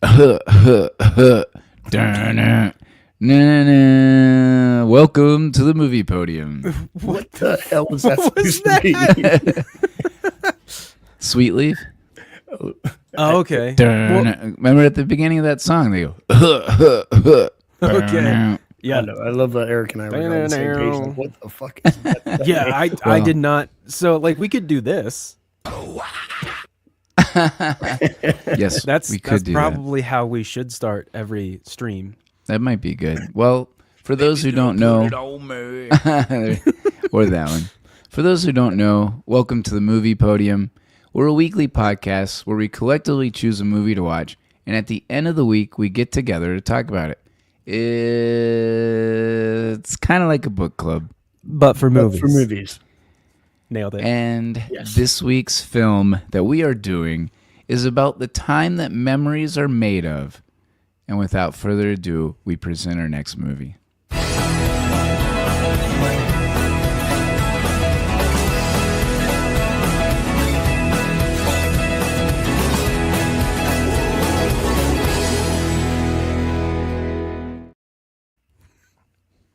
Welcome to the Movie Podium. What the hell was that supposed to be? Sweet Leaf? Oh, okay. Remember at the beginning of that song, they go, Okay. Yeah. I love Eric and I were on the same page. Like, what the fuck is that? Yeah, I did not. So, like, we could do this. Yes, That's do probably how we should start every stream. That might be good. Well, for those who don't know, or that one. For those who don't know, welcome to the Movie Podium. We're a weekly podcast where we collectively choose a movie to watch, and at the end of the week, we get together to talk about it. It's kind of like a book club. But for movies. Nailed it. And This week's film that we are doing is about the time that memories are made of. And without further ado, we present our next movie.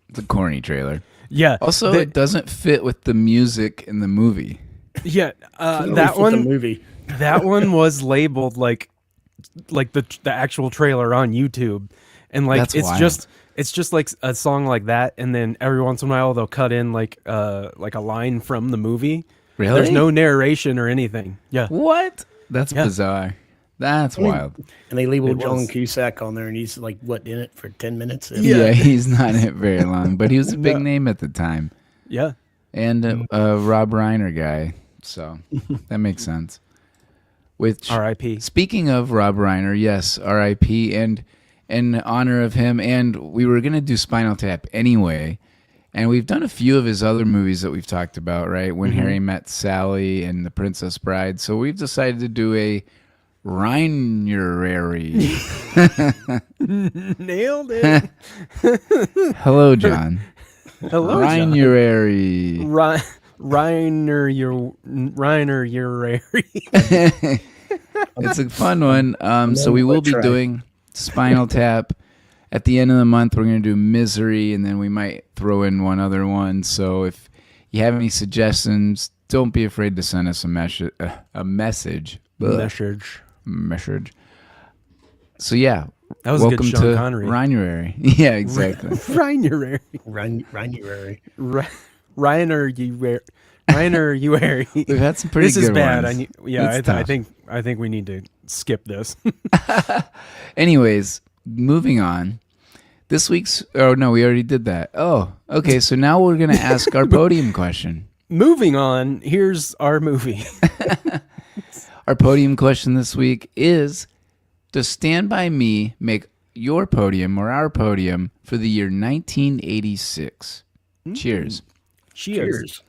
It's a corny trailer. Yeah. Also, it doesn't fit with the music in the movie. Yeah. That one. The movie. That one was labeled like the actual trailer on YouTube, and like That's it's wild. just like a song like that, and then every once in a while they'll cut in like a line from the movie. Really? There's no narration or anything. Yeah. What? That's bizarre. That's wild. And they labeled John Cusack on there, and he's like, what, in it for 10 minutes? Yeah, he's not in it very long, but he was a big name at the time. Yeah. And a Rob Reiner guy, so that makes sense. Which R.I.P. Speaking of Rob Reiner, yes, R.I.P. And in honor of him, and we were going to do Spinal Tap anyway, and we've done a few of his other movies that we've talked about, right? When Harry Met Sally and The Princess Bride. So we've decided to do a Reineruary. Nailed it. Hello, John. Hello, Reineruary. Reineruary. It's a fun one. So we will be doing Spinal Tap. At the end of the month, we're going to do Misery, and then we might throw in one other one. So if you have any suggestions, don't be afraid to send us a message. Message. So yeah, that was welcome a good Sean to Connery. Reineruary. Yeah, exactly. Reineruary. Reineruary. We've had some pretty This good is bad. ones. I think we need to skip this. Anyways, moving on. This week's... Oh, no, we already did that. Oh, okay. So now we're going to ask our podium question. Moving on, here's our movie. Our podium question this week is, does Stand By Me make your podium or our podium for the year 1986? Cheers. Cheers.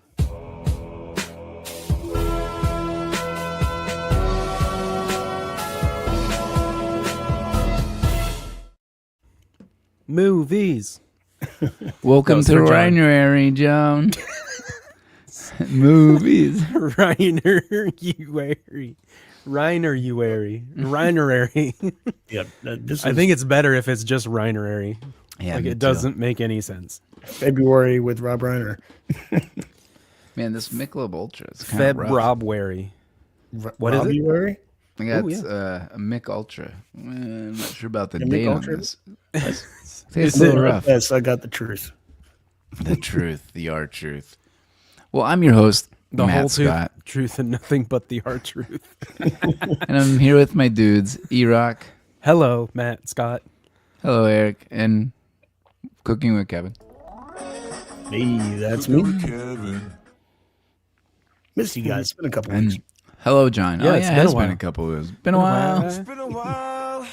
Movies. Welcome to Reineruary, Joan. Movies. Reineruary. Yeah, I think it's better if it's just Reineruary. Yeah, like me it doesn't make any sense. February with Rob Reiner. Man, this Michelob Ultra is kind of rough. February. What is it? February? I got Ooh, a Mick Ultra. I'm not sure about the A date Mick on Ultra? this. I think it's a little rough. Yes, I got the truth. The truth, the art truth. Well, I'm your host, The Matt whole Scott, truth and nothing but the hard truth. and I'm here with my dudes, E-Rock. Hello, Matt Scott. Hello, Eric, and Cooking with Kevin. Hey, that's me. Missed you guys. It's been a couple weeks. And hello, John. Yeah, Oh, it's yeah, been it has a while. been a couple of weeks. Been a while. It's been a while.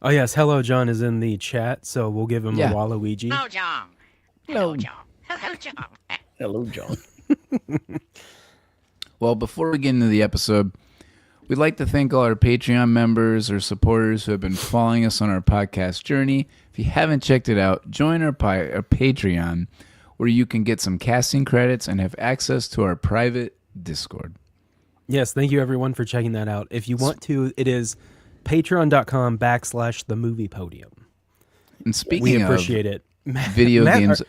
Oh, yes. Hello, John is in the chat, so we'll give him a Waluigi. Hello, John. Hello, John. Hello, John. Hello, John. Well, before we get into the episode, we'd like to thank all our Patreon members or supporters who have been following us on our podcast journey. If you haven't checked it out, join our Patreon, where you can get some casting credits and have access to our private Discord. Yes, thank you everyone for checking that out. If you want to, it is patreon.com/the movie podium. And speaking We of appreciate it. video Matt, games,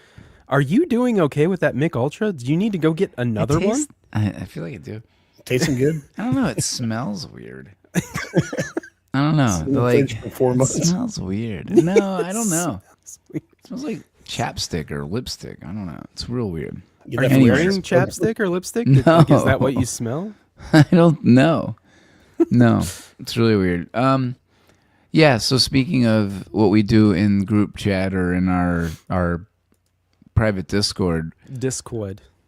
are you doing okay with that Mick Ultra? Do you need to go get another one? I feel like I do. Tasting good? I don't know. It smells weird. I don't know. been Like, fridge for 4 it months. smells weird. No, I don't know. It smells like chapstick or lipstick. I don't know. It's real weird. Get Are that you Anyway. wearing chapstick or lipstick? No. Like, is that what you smell? I don't know. No, it's really weird. Yeah. So speaking of what we do in group chat or in our private Discord,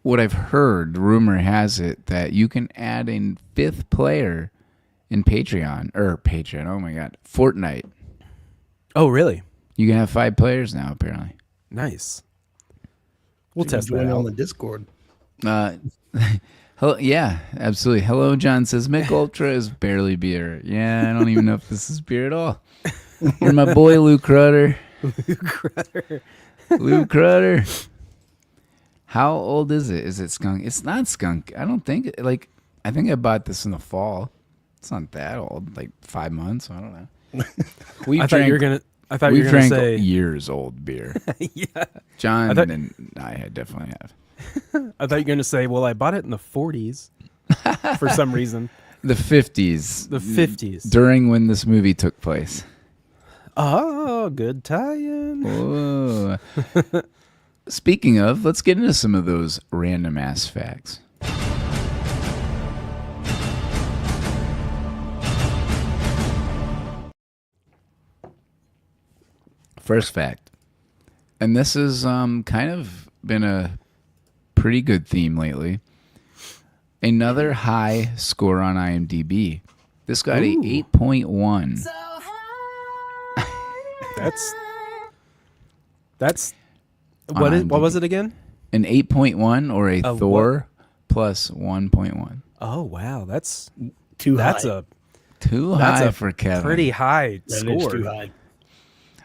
what I've heard, rumor has it that you can add a fifth player in Patreon. Oh my God, Fortnite. Oh, really? You can have 5 players now, apparently. Nice. We'll You test join that on out. the Discord. Hello, yeah, absolutely. Hello, John says Mick Ultra is barely beer. Yeah, I don't even know if this is beer at all. You're my boy, Luke Crutter. Luke Crutter. How old is it? Is it skunk? It's not skunk. I don't think. I think I bought this in the fall. It's not that old. Like 5 months. I don't know. I thought you were gonna drank say years old beer. yeah. John thought- and I definitely have. I thought you were gonna say, well, I bought it in the 40s for some reason. The 50s. The 50s. During when this movie took place. Oh, good tie-in. Oh. Speaking of, let's get into some of those random ass facts. First fact. And this has kind of been a pretty good theme lately. Another high score on IMDb. This got a 8.1. That's On what IMDb. was it again? An 8.1 or a Of Thor plus 1.1. Oh wow, that's Too that's high. a Too that's high a for Kevin. pretty high That is score. too high.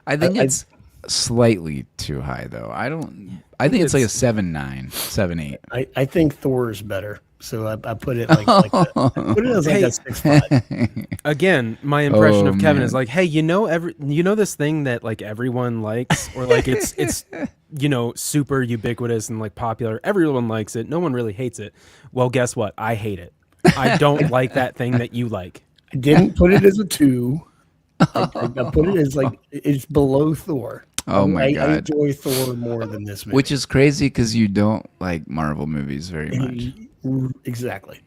I think I- it's slightly too high though. I think it's like a 7.9, 7.8. I think Thor is better. So I put it like that. I put it as like Hey. a 6.5. Again, my impression Oh, of Kevin man. is like, hey, you know this thing that like everyone likes, or like it's super ubiquitous and like popular. Everyone likes it. No one really hates it. Well, guess what? I hate it. I don't like that thing that you like. I didn't put it as a 2. I put it as like it's below Thor. Oh my I God. enjoy Thor more than this movie. Which is crazy because you don't like Marvel movies very much. Exactly.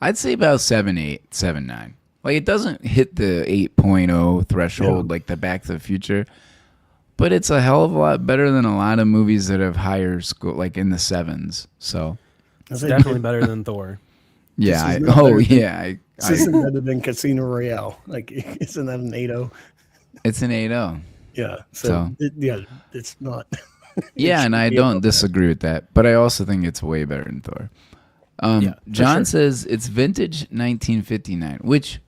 I'd say about 7.8, 7.9. Like it doesn't hit the 8.0 threshold like the Back to the Future, but it's a hell of a lot better than a lot of movies that have higher score, like in the 7s. So It's Definitely better than Thor. yeah, This is not better than- I This isn't better than Casino Royale. Like, isn't that an 8.0? it's an 8.0. Yeah. So- It's not. Yeah, and I be don't above that. disagree with that, but I also think it's way better than Thor. Yeah, for John sure. says it's vintage 1959, which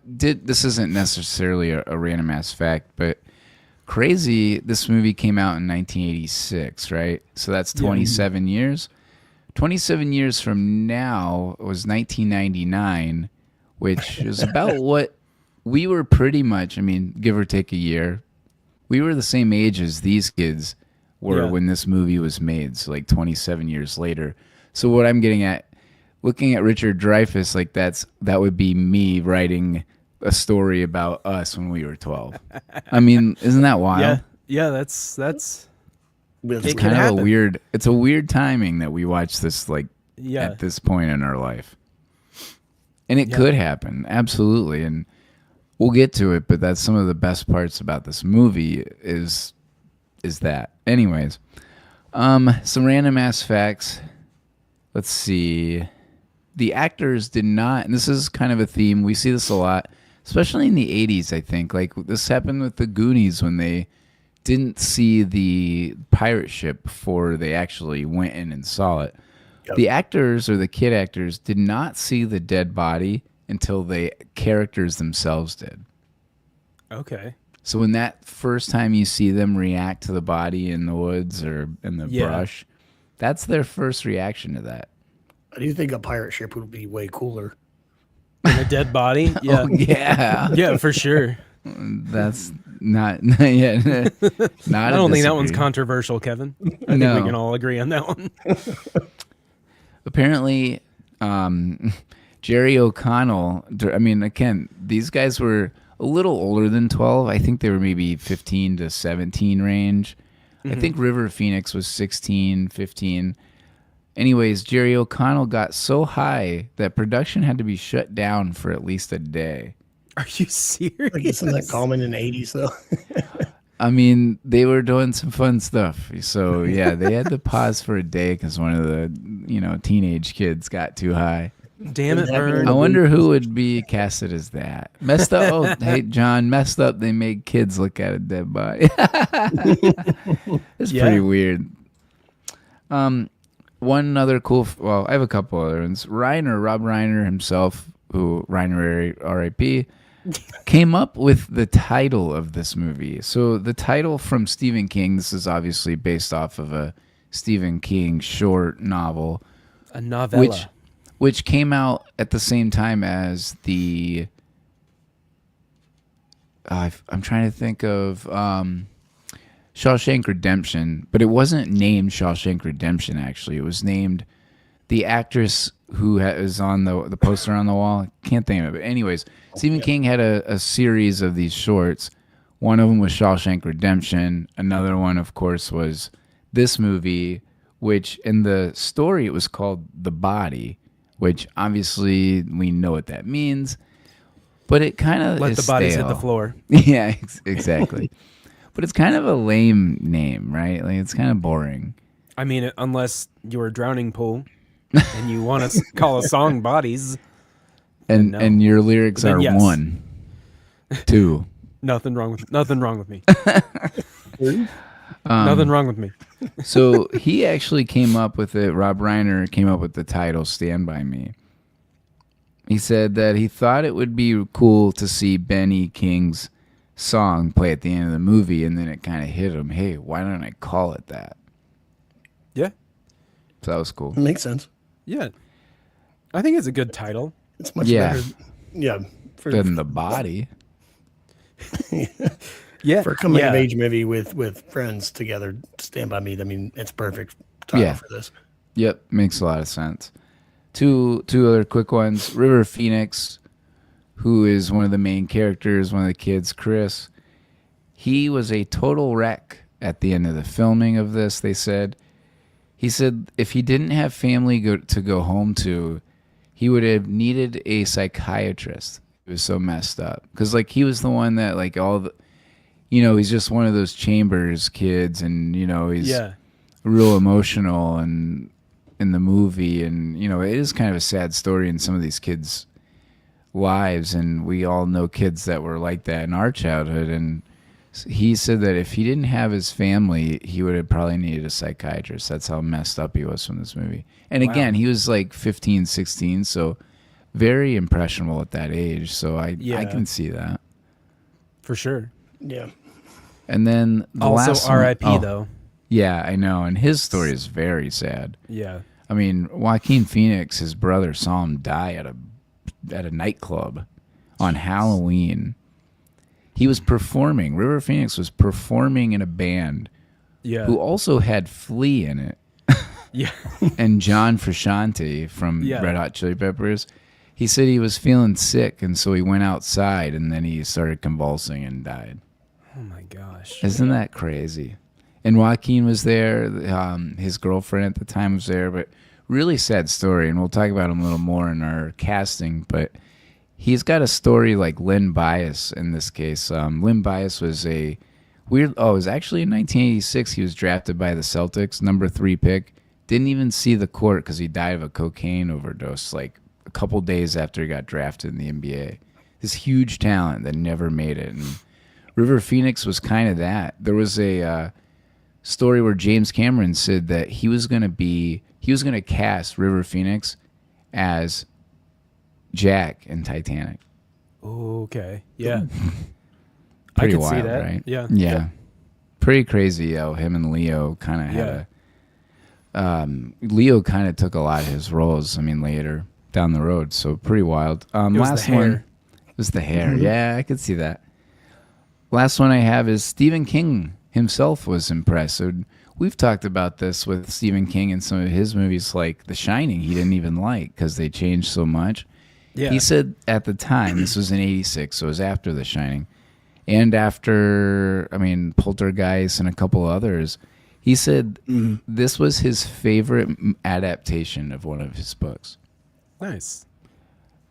this isn't necessarily a random ass fact, but crazy. This movie came out in 1986, right? So that's 27 years. 27 years from now was 1999, which is about what we were pretty much. I mean, give or take a year. We were the same age as these kids were Yeah. when this movie was made, so like 27 years later. So what I'm getting at, looking at Richard Dreyfuss, like that would be me writing a story about us when we were 12. I mean, isn't that wild? Yeah, that's It's It It's can kind of happen. a weird. It's a weird timing that we watch this like Yeah. at this point in our life, and it Yeah. could happen absolutely, and we'll get to it. But that's some of the best parts about this movie is that. Anyways, some random ass facts. Let's see. The actors did not, and this is kind of a theme. We see this a lot, especially in the 80s, I think. Like this happened with the Goonies when they didn't see the pirate ship before they actually went in and saw it. Yep. The actors or the kid actors did not see the dead body until the characters themselves did. okay. So when that first time you see them react to the body in the woods or in the Yeah. brush, that's their first reaction to that. I do think a pirate ship would be way cooler. In a dead body. Yeah. Oh, yeah. Yeah, for sure. That's not yeah, not. I don't think that one's controversial, Kevin. I think No. we can all agree on that one. Apparently, Jerry O'Connell. I mean, again, these guys were a little older than 12. I think they were maybe 15 to 17 range. I think River Phoenix was 16, 15. Anyways, Jerry O'Connell got so high that production had to be shut down for at least a day. Are you serious? Like, isn't that common in the 80s, though? I mean, they were doing some fun stuff. So, yeah, they had to pause for a day because one of the, teenage kids got too high. Damn it, Vern. I wonder who would be casted as that. Messed up. Oh, hey, John, messed up. They made kids look at a dead body. It's pretty weird. One other cool, well, I have a couple other ones. Rob Reiner himself, who Reineruary, R.I.P., came up with the title of this movie. So the title from Stephen King, this is obviously based off of a Stephen King short novel. A novella. Which came out at the same time as the... I'm trying to think of Shawshank Redemption, but it wasn't named Shawshank Redemption, actually. It was named the actress who is on the poster on the wall. Can't think of it. But anyways, Stephen King had a series of these shorts. One of them was Shawshank Redemption. Another one, of course, was this movie, which in the story it was called The Body, which obviously we know what that means. But it kind of Let the bodies hit the floor. Yeah, exactly. But it's kind of a lame name, right? Like, it's kind of boring. I mean, unless you're a drowning pool and you want to call a song Bodies. And no. and your lyrics Then are yes. 1, 2. Nothing wrong with me. Nothing wrong with me. So he actually came up with it. Rob Reiner came up with the title Stand By Me. He said that he thought it would be cool to see Benny King's song play at the end of the movie, and then it kind of hit him. Hey, why don't I call it that? Yeah. So that was cool. Makes sense. Yeah. I think it's a good title. It's much Yeah. better. Yeah. Than The Body. Yeah. For a coming of age movie with friends together, Stand By Me. I mean, it's perfect title for this. Yep, makes a lot of sense. Two other quick ones. River Phoenix, who is one of the main characters, one of the kids, Chris. He was a total wreck at the end of the filming of this, they said. He said if he didn't have family to go home to, he would have needed a psychiatrist. It was so messed up. Because, like, he was the one that, like, all the... he's just one of those Chambers kids, and, he's real emotional and in the movie. And, it is kind of a sad story in some of these kids' lives. And we all know kids that were like that in our childhood. And he said that if he didn't have his family, he would have probably needed a psychiatrist. That's how messed up he was from this movie. And again, he was like 15, 16, so very impressionable at that age. So I can see that. For sure. Yeah. And then the also last one- R.I.P. though. Yeah, I know. And his story is very sad. Yeah. I mean, Joaquin Phoenix, his brother, saw him die at a nightclub on Halloween. He was performing. River Phoenix was performing in a band who also had Flea in it. Yeah. And John Frusciante from Red Hot Chili Peppers. He said he was feeling sick, and so he went outside, and then he started convulsing and died. Oh, my gosh. Isn't that crazy? And Joaquin was there. His girlfriend at the time was there. But really sad story, and we'll talk about him a little more in our casting. But he's got a story like Len Bias in this case. Len Bias was a weird... Oh, it was actually in 1986. He was drafted by the Celtics, number 3 pick. Didn't even see the court because he died of a cocaine overdose like a couple days after he got drafted in the NBA. This huge talent that never made it. And River Phoenix was kind of that. There was a story where James Cameron said that he was going to cast River Phoenix as Jack in Titanic. Okay. Yeah. Pretty I could wild, see that. right? Yeah. Yeah. Pretty crazy how him and Leo kind of had a... Leo kind of took a lot of his roles. I mean, later down the road, so pretty wild. was Last the one hair. was the hair. Yeah, I could see that. Last one I have is Stephen King himself was impressed. So we've talked about this with Stephen King and some of his movies, like The Shining. He didn't even like because they changed so much. Yeah. He said at the time, this was in '86, so it was after The Shining, and after, I mean, Poltergeist and a couple others. He said this was his favorite adaptation of one of his books, Nice.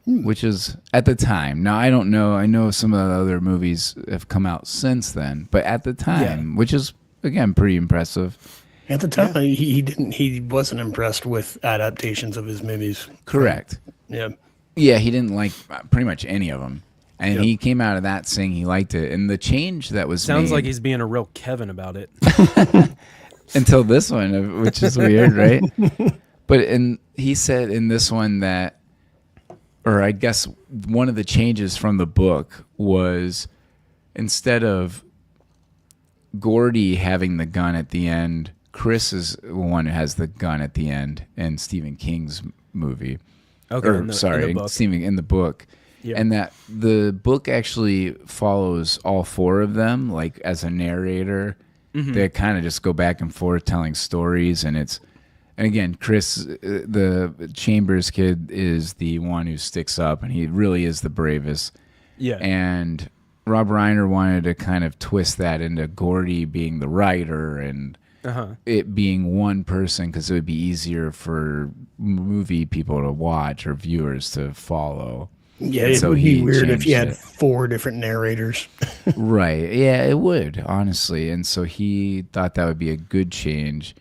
which is at the time. Now, I don't know. I know some of the other movies have come out since then, but at the time, which is, again, pretty impressive. At the time, he wasn't impressed with adaptations of his movies. Correct. Yeah. Yeah, he didn't like pretty much any of them. And Yep. he came out of that saying he liked it. And the change that was Sounds made, like he's being a real Kevin about it. until this one, which is weird, right? But he said in this one that, or I guess one of the changes from the book was instead of Gordy having the gun at the end, Chris is the one who has the gun at the end in Stephen King's movie. Okay, Or, in the book. Stephen, in the book. Yeah. And that the book actually follows all four of them, like as a narrator. They kind of just go back and forth telling stories, and again, Chris, the Chambers kid, is the one who sticks up, and he really is the bravest. Yeah. And Rob Reiner wanted to kind of twist that into Gordy being the writer and it being one person, because it would be easier for movie people to watch or viewers to follow. Yeah, And it so would he be weird if you had changed it. 4 different narrators. Right. Yeah, it would, honestly. And so he thought that would be a good change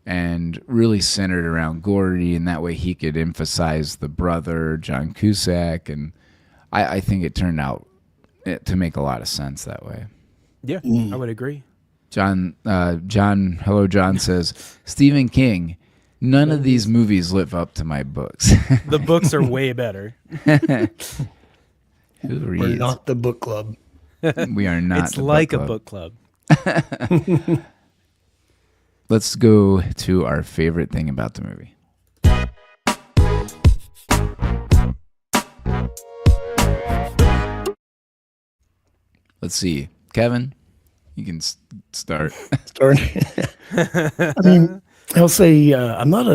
and really centered around Gordy, and that way he could emphasize the brother, John Cusack. And I think it turned out to make a lot of sense that way. Yeah, I would agree. John says, Stephen King, none of these movies live up to my books. The books are way better. Who We're reads? not the book club. We are not. It's the like a book book club. club. Let's go to our favorite thing about the movie. Let's see. Kevin, you can start. Start. I mean, I'll say I'm not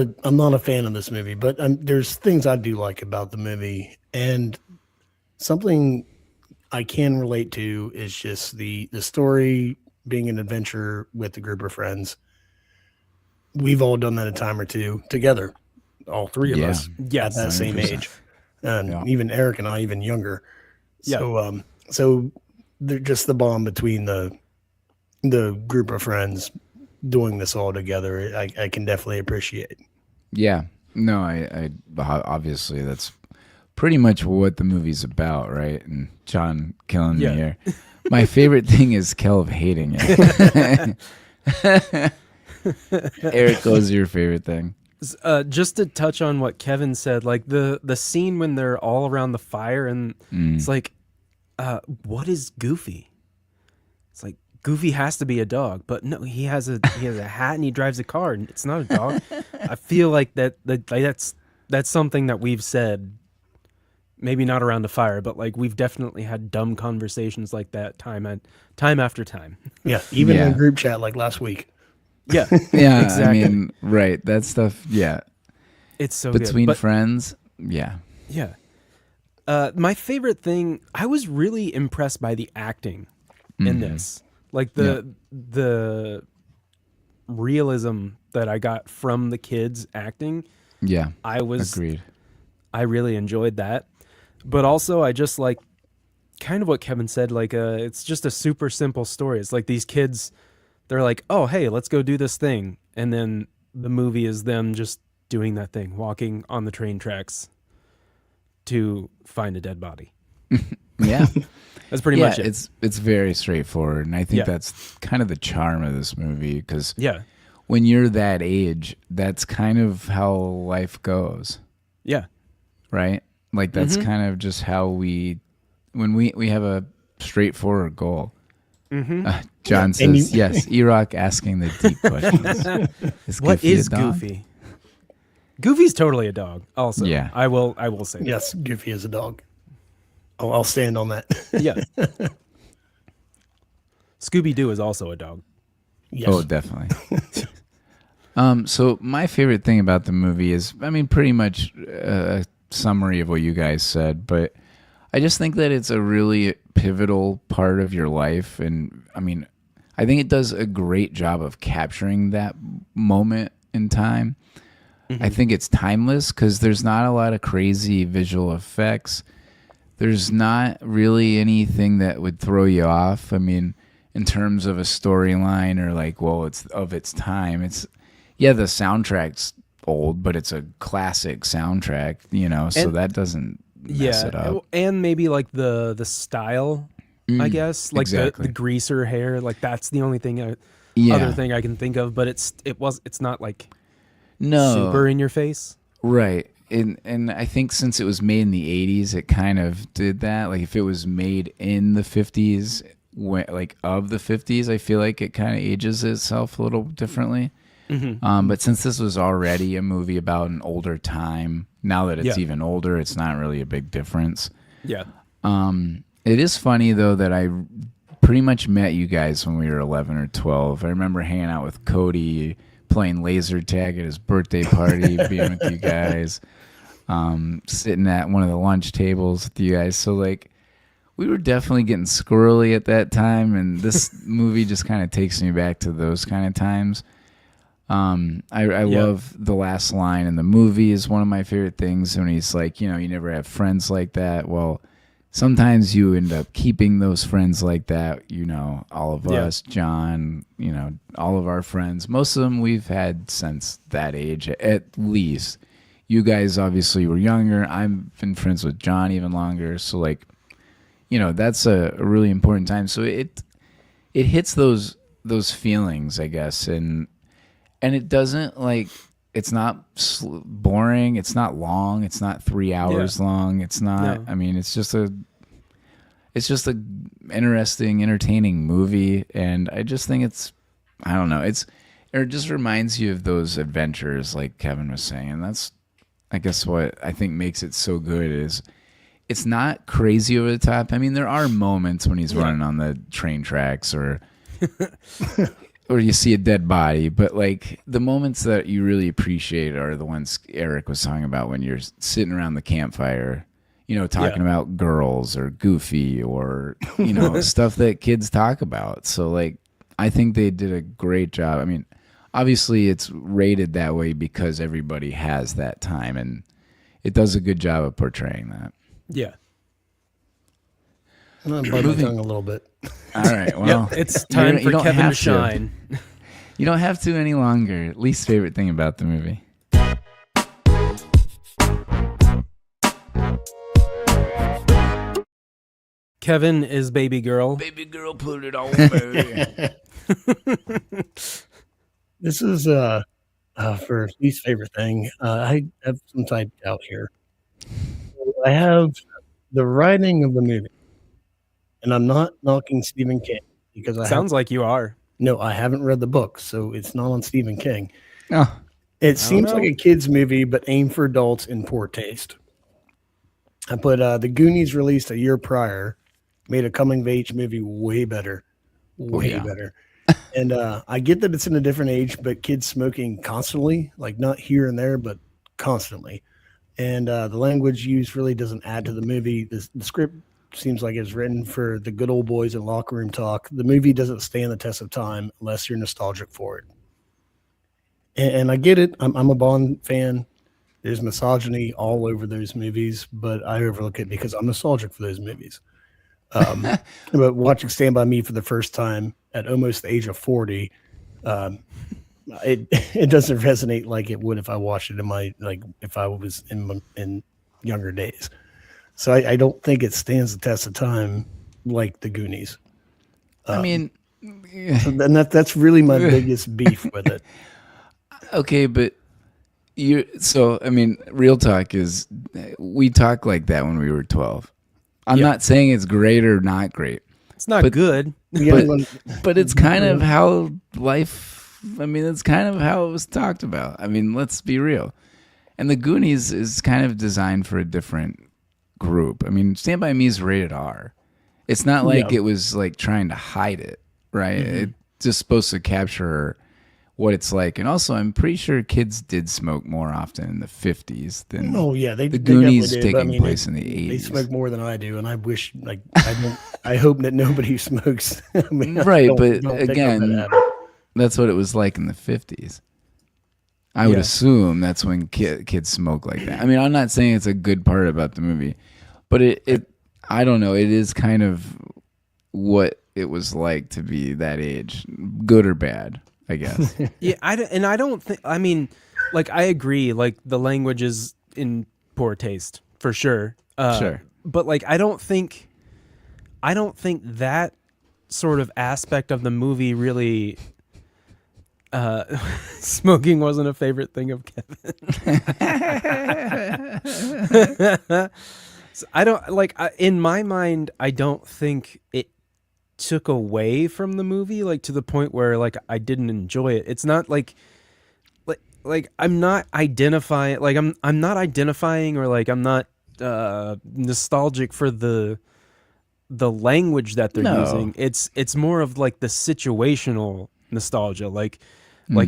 a fan of this movie, but there's things I do like about the movie, and something I can relate to is just the story being an adventure with a group of friends. We've all done that a time or two together, all three of Yeah. us Yes, at that same 100%. age, and Yeah. even Eric and I, even younger. Yeah. So they're just the bond between the group of friends doing this all together. I can definitely appreciate. Yeah. No, I obviously that's pretty much what the movie's about, right? And John killing me here. My favorite thing is Kelv hating it. Eric, what was your favorite thing? Just to touch on what Kevin said, like the scene when they're all around the fire, and it's like, what is Goofy? It's like Goofy has to be a dog, but no, he has a hat and he drives a car, and it's not a dog. I feel like that's something that we've said, maybe not around the fire, but like we've definitely had dumb conversations like that time after time. Yeah, even in Yeah. a group chat like last week. Yeah, Yeah, exactly. I mean, right. That stuff, yeah. It's so Between good. But friends, yeah. yeah. My favorite thing, I was really impressed by the acting in this. Like the realism that I got from the kids acting. Yeah. Agreed. Agreed. I really enjoyed that. But also I just like kind of what Kevin said, like it's just a super simple story. It's like these kids, they're like, "Oh, hey, let's go do this thing." And then the movie is them just doing that thing, walking on the train tracks to find a dead body. Yeah. That's pretty much it. It's very straightforward. And I think Yeah. that's kind of the charm of this movie, because Yeah. when you're that age, that's kind of how life goes, Yeah. right? Like that's kind of just how when we have a straightforward goal. John and says, yes, E-Rock asking the deep questions. What Goofy a is dog? Goofy? Goofy's totally a dog. Also, Yeah. I will say that. Yes, Goofy is a dog. I'll stand on that. Yeah. Scooby Doo is also a dog. Yes. Oh, definitely. So my favorite thing about the movie is, I mean, pretty much a summary of what you guys said, but I just think that it's a really pivotal part of your life. And I mean, I think it does a great job of capturing that moment in time. I think it's timeless because there's not a lot of crazy visual effects. There's not really anything that would throw you off. I mean, in terms of a storyline or like, well, it's of its time. It's, yeah, the soundtrack's old, but it's a classic soundtrack, you know, so And- that doesn't mess it up. and maybe like the style, I guess, like exactly. the greaser hair. Like that's the only thing, Yeah. other thing I can think of. But it's not like No. super in your face. Right. And I think since it was made in the 80s, it kind of did that. Like if it was made in the 50s, like of the 50s, I feel like it kind of ages itself a little differently. But since this was already a movie about an older time, now that it's Yeah. even older, it's not really a big difference. Yeah. It is funny, though, that I pretty much met you guys when we were 11 or 12. I remember hanging out with Cody, playing laser tag at his birthday party, being with you guys, sitting at one of the lunch tables with you guys. So, like, we were definitely getting squirrely at that time, and this movie just kind of takes me back to those kind of times. I love the last line in the movie is one of my favorite things when he's like, you know, you never have friends like that. Well, sometimes you end up keeping those friends like that, you know, all of us, John, you know, all of our friends. Most of them we've had since that age, at least. You guys obviously were younger. I've been friends with John even longer. So, like, you know, that's a really important time. So it hits those feelings, I guess, and it doesn't, like, it's not boring. It's not long. It's not 3 hours long. It's not. No. I mean, it's just a interesting, entertaining movie, and I just think I don't know. It just reminds you of those adventures, like Kevin was saying, and that's, I guess, what I think makes it so good is it's not crazy over the top. I mean, there are moments when he's running on the train tracks or you see a dead body, but like the moments that you really appreciate are the ones Eric was talking about when you're sitting around the campfire, you know, talking about girls or Goofy or, you know, stuff that kids talk about. So, like, I think they did a great job. I mean, obviously it's rated that way because everybody has that time, and it does a good job of portraying that. Yeah. I'm gonna bite my tongue a little bit. All right. Well, It's time you for don't Kevin have to shine. You don't have to any longer. Least favorite thing about the movie. Kevin is baby girl. Baby girl, put it on, baby. This is for least favorite thing. I have some typed out here. I have the writing of the movie, and I'm not knocking Stephen King because Sounds like you are. no, I haven't read the book, so it's not on Stephen King. Oh, It seems know. like a kids movie, but aimed for adults in poor taste. I put the Goonies released a year prior, made a coming of age movie way better, way better. And I get that it's in a different age, but kids smoking constantly, like not here and there, but constantly. And the language used really doesn't add to the movie. The script seems like it's written for the good old boys and locker room talk. The movie doesn't stand the test of time unless you're nostalgic for it. And I get it. I'm a Bond fan. There's misogyny all over those movies, but I overlook it because I'm nostalgic for those movies. But watching Stand By Me for the first time at almost the age of 40, it doesn't resonate like it would if I watched it if I was in younger days. So I don't think it stands the test of time like the Goonies. I mean, And that's really my biggest beef with it. okay, but I mean, real talk is we talk like that when we were 12. I'm not saying it's great or not great. It's not good. But it's kind of how life. I mean, it's kind of how it was talked about. I mean, let's be real. And the Goonies is kind of designed for a different group. I mean, Stand By Me is rated R. It's not like it was like trying to hide it, right? It's just supposed to capture what it's like. And also, I'm pretty sure kids did smoke more often in the 50s than the Goonies taking place in the 80s. They smoke more than I do, and I wish, like, I hope that nobody smokes. I mean, right, but again, that's what it was like in the 50s. I would assume that's when kids smoke like that. I mean, I'm not saying it's a good part about the movie, but it I don't know. It is kind of what it was like to be that age, good or bad, I guess. Yeah, I don't think. I mean, like, I agree. Like, the language is in poor taste for sure. Sure, but like, I don't think that sort of aspect of the movie really. Smoking wasn't a favorite thing of Kevin. So I don't like. In my mind, I don't think it took away from the movie, like, to the point where, like, I didn't enjoy it. It's not like I'm not identifying. Like, I'm not identifying, or like I'm not nostalgic for the language that they're using. It's more of like the situational nostalgia, like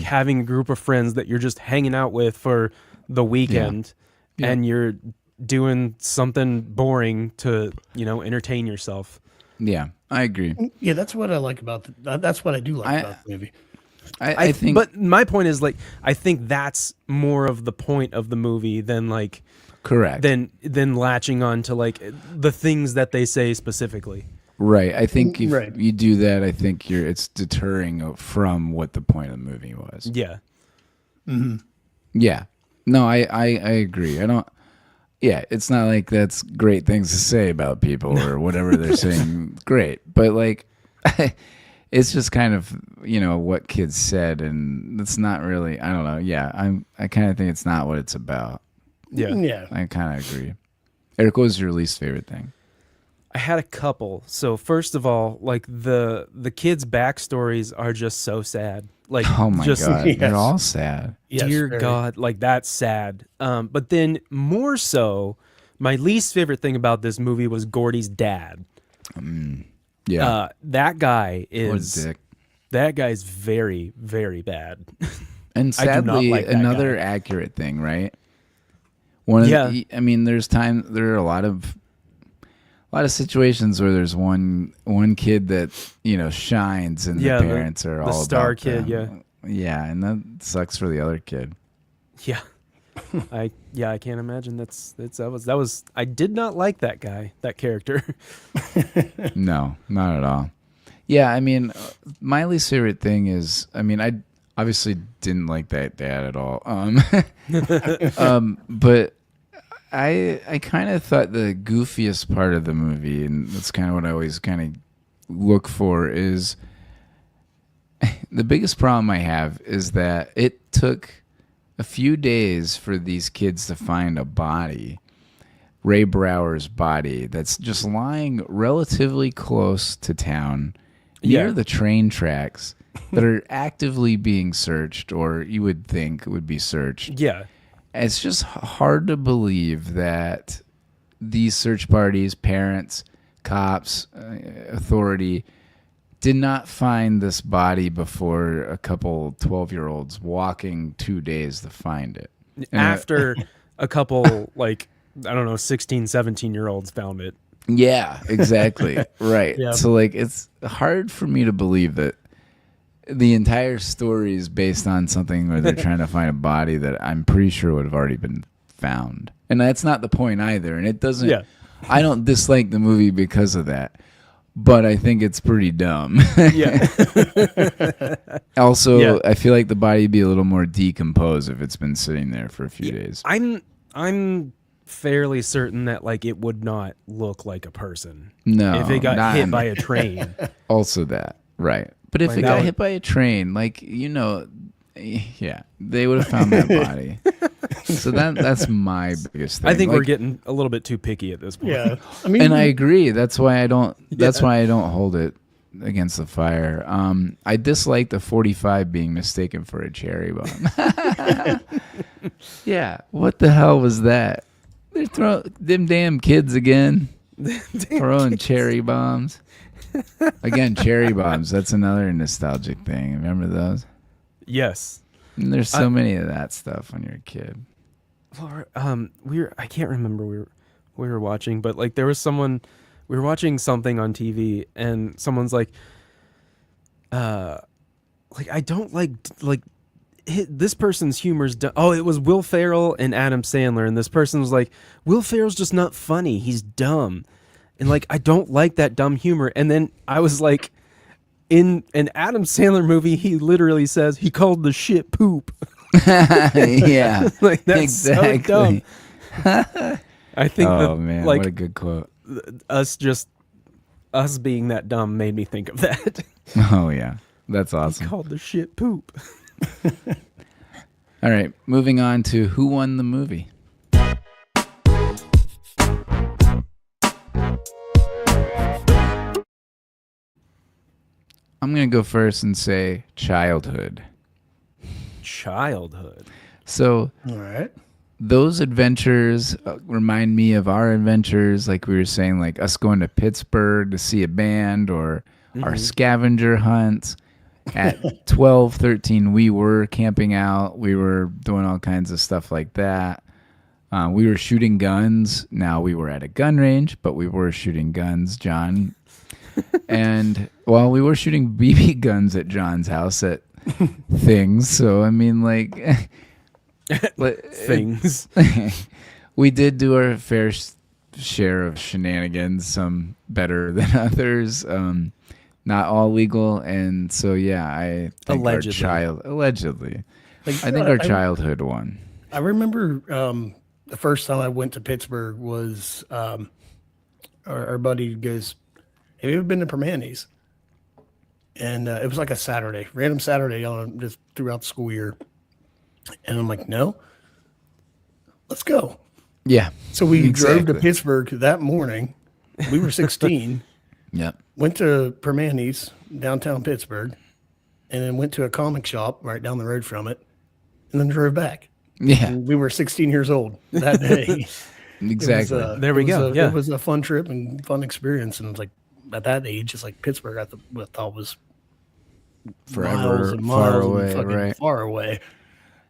having a group of friends that you're just hanging out with for the weekend, and you're doing something boring to, entertain yourself. Yeah, I agree. Yeah, that's what I like about that's what I do like about the movie. I think, but my point is, like, I think that's more of the point of the movie than, like, correct, than latching on to, like, the things that they say specifically. Right. I think if you do that, I think it's deterring from what the point of the movie was. Yeah. Mm-hmm. Yeah. No, I agree. I don't. Yeah, it's not like that's great things to say about people or whatever they're saying. Great, but like, it's just kind of what kids said, and it's not really. I don't know. Yeah, I kind of think it's not what it's about. Yeah. I kind of agree. Eric, what was your least favorite thing? I had a couple. So first of all, like, the kids' backstories are just so sad. Like, oh my god, yes. they're all sad. Dear God, like, that's sad. But then more so, my least favorite thing about this movie was Gordy's dad. Yeah, that guy is what a dick. That guy's very, very bad. And I do not sadly, like that another guy. accurate thing, right? I mean, there are a lot of situations where there's one kid that shines, and the parents are all the star about kid. them. Yeah, and that sucks for the other kid. Yeah. I can't imagine. That was I did not like that guy, that character. No, not at all. Yeah, I mean, my least favorite thing is, I mean, I obviously didn't like that dad at all. But I kind of thought the goofiest part of the movie, and that's kind of what I always kind of look for, is the biggest problem I have is that it took a few days for these kids to find a body, Ray Brower's body, that's just lying relatively close to town, near the train tracks that are actively being searched, or you would think would be searched. Yeah. It's just hard to believe that these search parties, parents, cops, authority, did not find this body before a couple 12-year-olds walking 2 days to find it. After a couple, like, I don't know, 16, 17-year-olds found it. Yeah, exactly. Right. Yeah. So, like, it's hard for me to believe that the entire story is based on something where they're trying to find a body that I'm pretty sure would have already been found. And that's not the point either. And it doesn't, I don't dislike the movie because of that, but I think it's pretty dumb. Yeah. Also, I feel like the body would be a little more decomposed if it's been sitting there for a few days. I'm fairly certain that, like, it would not look like a person. No. If it got hit by a train. Also that, right. But if Like, it got hit by a train, like, they would have found that body. So that's my biggest thing. I think we're Like, getting a little bit too picky at this point. Yeah, I mean, and I agree. That's why I don't. That's why I don't hold it against the fire. I dislike the 45 being mistaken for a cherry bomb. Yeah, what the hell was that? They're throwing them damn kids again, throwing cherry bombs. Again, cherry bombs. That's another nostalgic thing. Remember those? Yes. And there's so many of that stuff when you're a kid. Well, I can't remember we were watching, but like there was someone, we were watching something on TV, and someone's like I don't like this person's humor's dumb. Oh, it was Will Ferrell and Adam Sandler, and this person was like, Will Ferrell's just not funny. He's dumb. And like, I don't like that dumb humor. And then I was like, in an Adam Sandler movie, he literally says he called the shit poop. Yeah, Like, that's so dumb. I think Oh man, like what a good quote. us being that dumb made me think of that. Oh yeah, that's He awesome. called the shit poop. All right, moving on to who won the movie. I'm going to go first and say childhood. Childhood. So all right. those adventures remind me of our adventures, like we were saying, like us going to Pittsburgh to see a band, or our scavenger hunts. At 12, 13, we were camping out. We were doing all kinds of stuff like that. We were shooting guns. Now, we were at a gun range, but we were shooting guns, John. And, well, we were shooting BB guns at John's house at things. So, I mean, like... Things. We did do our fair share of shenanigans, some better than others. Not all legal, and so yeah, I think Allegedly. Like, I think our childhood won. I remember the first time I went to Pittsburgh was our buddy goes, "Have you ever been to Permanis?" And it was like a Saturday, random Saturday on just throughout the school year. And I'm like, "No, let's go." Yeah. So we drove to Exactly. Pittsburgh that morning. We were 16. Yep. Went to Permanis, downtown Pittsburgh, and then went to a comic shop right down the road from it, and then drove back. Yeah. And we were 16 years old that day. Exactly. There we go. Yeah. It was a fun trip and fun experience. And it was like, at that age, it's like Pittsburgh, I thought was Forever miles and far miles away, and fucking right? far away.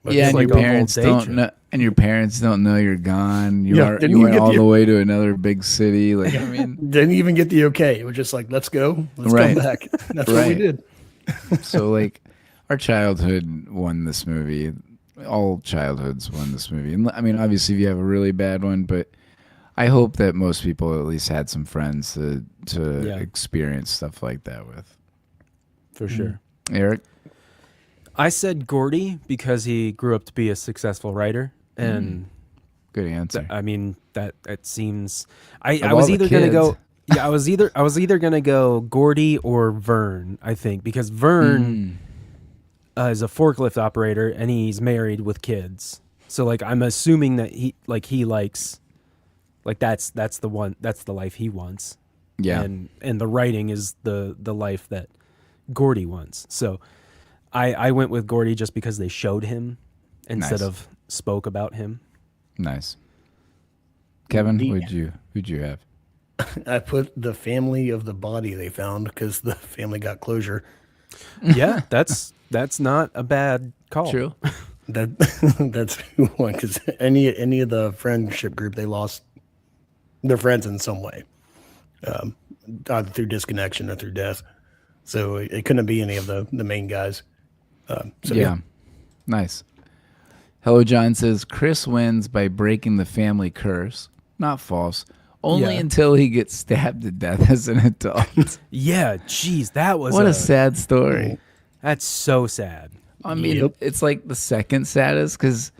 But Yeah, it's and like your a parents whole day don't trip. know, and your parents don't know you're gone. You Yeah, are. didn't You you went get all the- the way to another big city. Like, I mean, didn't even get the okay. It was just like, let's go. Let's Right. come back. That's what we Right. did. so like, our childhood won this movie. All childhoods won this movie. And I mean, obviously, if you have a really bad one, but I hope that most people at least had some friends to Yeah. experience stuff like that with. For sure. Eric. I said Gordy because he grew up to be a successful writer, and Good answer. I mean that it seems. I all was the either gonna kids. go. Yeah, I was either gonna go Gordy or Vern. I think because Vern is a forklift operator and he's married with kids. So like I'm assuming that he likes, like that's the life he wants. Yeah. And the writing is the life that Gordy wants. So I went with Gordy just because they showed him instead Nice. of spoke about him. Nice. Kevin, The- who'd you have? I put the family of the body they found because the family got closure. Yeah, that's not a bad call. True. That that's who won because any of the friendship group they lost their friends in some way, either through disconnection or through death. So it couldn't be any of the main guys. So Yeah. Nice. Hello John says Chris wins by breaking the family curse. Not false. Only Yeah. until he gets stabbed to death as an adult. Yeah, jeez, that was What a sad story. That's so sad. I mean, Yep. it's like the second saddest because,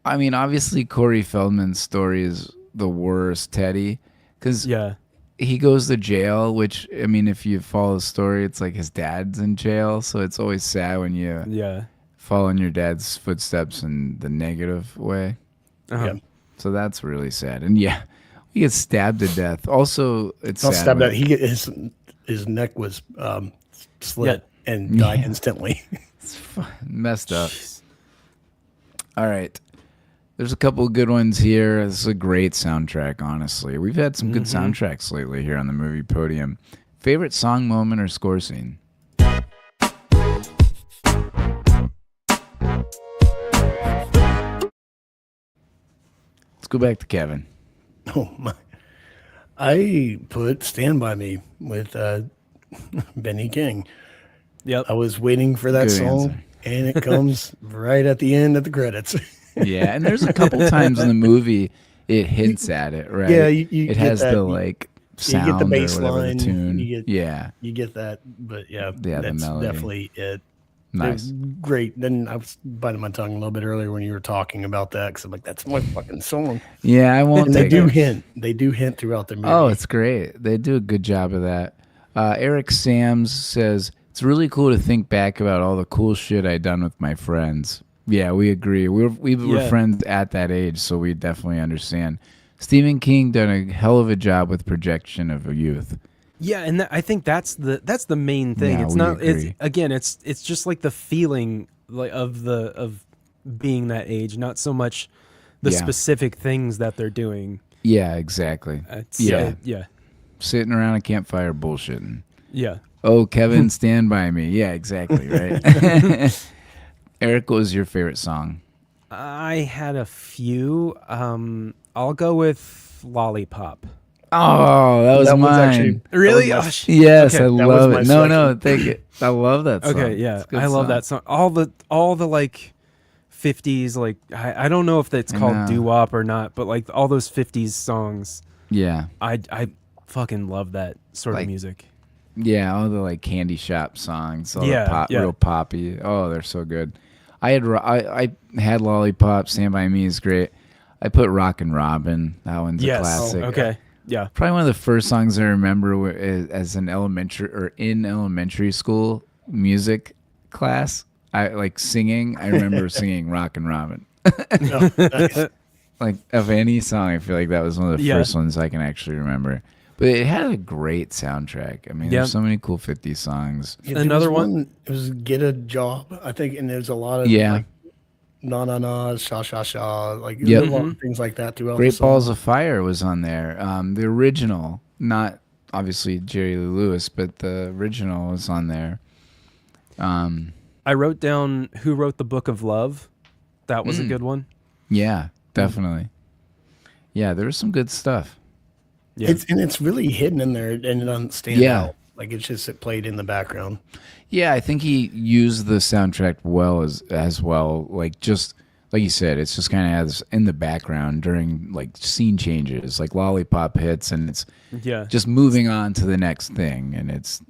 I mean, obviously Corey Feldman's story is the worst, Teddy, because Yeah. he goes to jail, which, I mean, if you follow the story, it's like his dad's in jail. So it's always sad when you Yeah. follow in your dad's footsteps in the negative way. Uh-huh. Yeah. So that's really sad. And yeah, he gets stabbed to death. Also, it's Not sad. stabbed when- out. His neck was slit and died instantly. It's messed up. All right. There's a couple of good ones here. This is a great soundtrack, honestly. We've had some good soundtracks lately here on the Movie Podium. Favorite song, moment, or score scene? Let's go back to Kevin. Oh my! I put "Stand by Me" with Benny King. Yep. I was waiting for that Good song, answer. and it comes right at the end of the credits. Yeah, and there's a couple times in the movie it hints at it, right? Yeah, you it get has that. the You like you sound get the or bass whatever line. the tune. You get that, but Yeah, the that's melody. definitely it. Nice. Great. Then I was biting my tongue a little bit earlier when you were talking about that because I'm like, that's my fucking song. Yeah, I won't And they take do it. hint. They do hint throughout the movie. Oh, it's great. They do a good job of that. Eric Sams says, it's really cool to think back about all the cool shit I'd done with my friends. Yeah, we agree. We were Yeah. friends at that age, so we definitely understand. Stephen King done a hell of a job with projection of a youth. Yeah, and I think that's the main thing. Yeah, It's we not. It's agree. again. It's just like the feeling like of being that age, not so much the Yeah. specific things that they're doing. Yeah, exactly. It's, Yeah. yeah, Sitting around a campfire bullshitting. yeah. Oh, Kevin, stand by me. Yeah, exactly, right? Eric, what was your favorite song? I had a few. I'll go with "Lollipop." Oh, that was That one's mine. actually Really? that Oh, was my- sh- Yes, Okay, I that love was it. my No, no, second. take it. I love that song. Okay, yeah, It's a good I love song. that song. All the like 50s, like I don't know if it's I called know. doo-wop or not, but like all those 50s songs, Yeah, I fucking love that sort Like, of music. yeah, all the like candy shop songs, all Yeah, the pop, yeah. real poppy. Oh, they're so good. I had Lollipop. Stand by Me is great. I put Rockin' Robin. That one's a Yes. classic. Okay. Yeah. Probably one of the first songs I remember as an in elementary school music class. I like singing. I remember singing Rockin' Robin. Oh, nice. Like of any song, I feel like that was one of the Yeah. first ones I can actually remember. But it had a great soundtrack. I mean, Yeah. there's so many cool 50s songs. Yeah, there Another was one? It was "Get a Job," I think, and there's a lot of Yeah. like "na na na," "sha sha sha," like Yep. there's a lot of things like that throughout. Great the song. Balls of Fire was on there. The original, not obviously Jerry Lee Lewis, but the original was on there. I wrote down "Who Wrote the Book of Love." That was a good one. Yeah, definitely. Yeah, there was some good stuff. Yeah. It's really hidden in there, and it doesn't stand Yeah. out. Like it's just it played in the background. Yeah, I think he used the soundtrack well as well. Like just like you said, it's just kind of as in the background during like scene changes, like Lollipop hits, and it's Yeah. just moving on to the next thing, and it's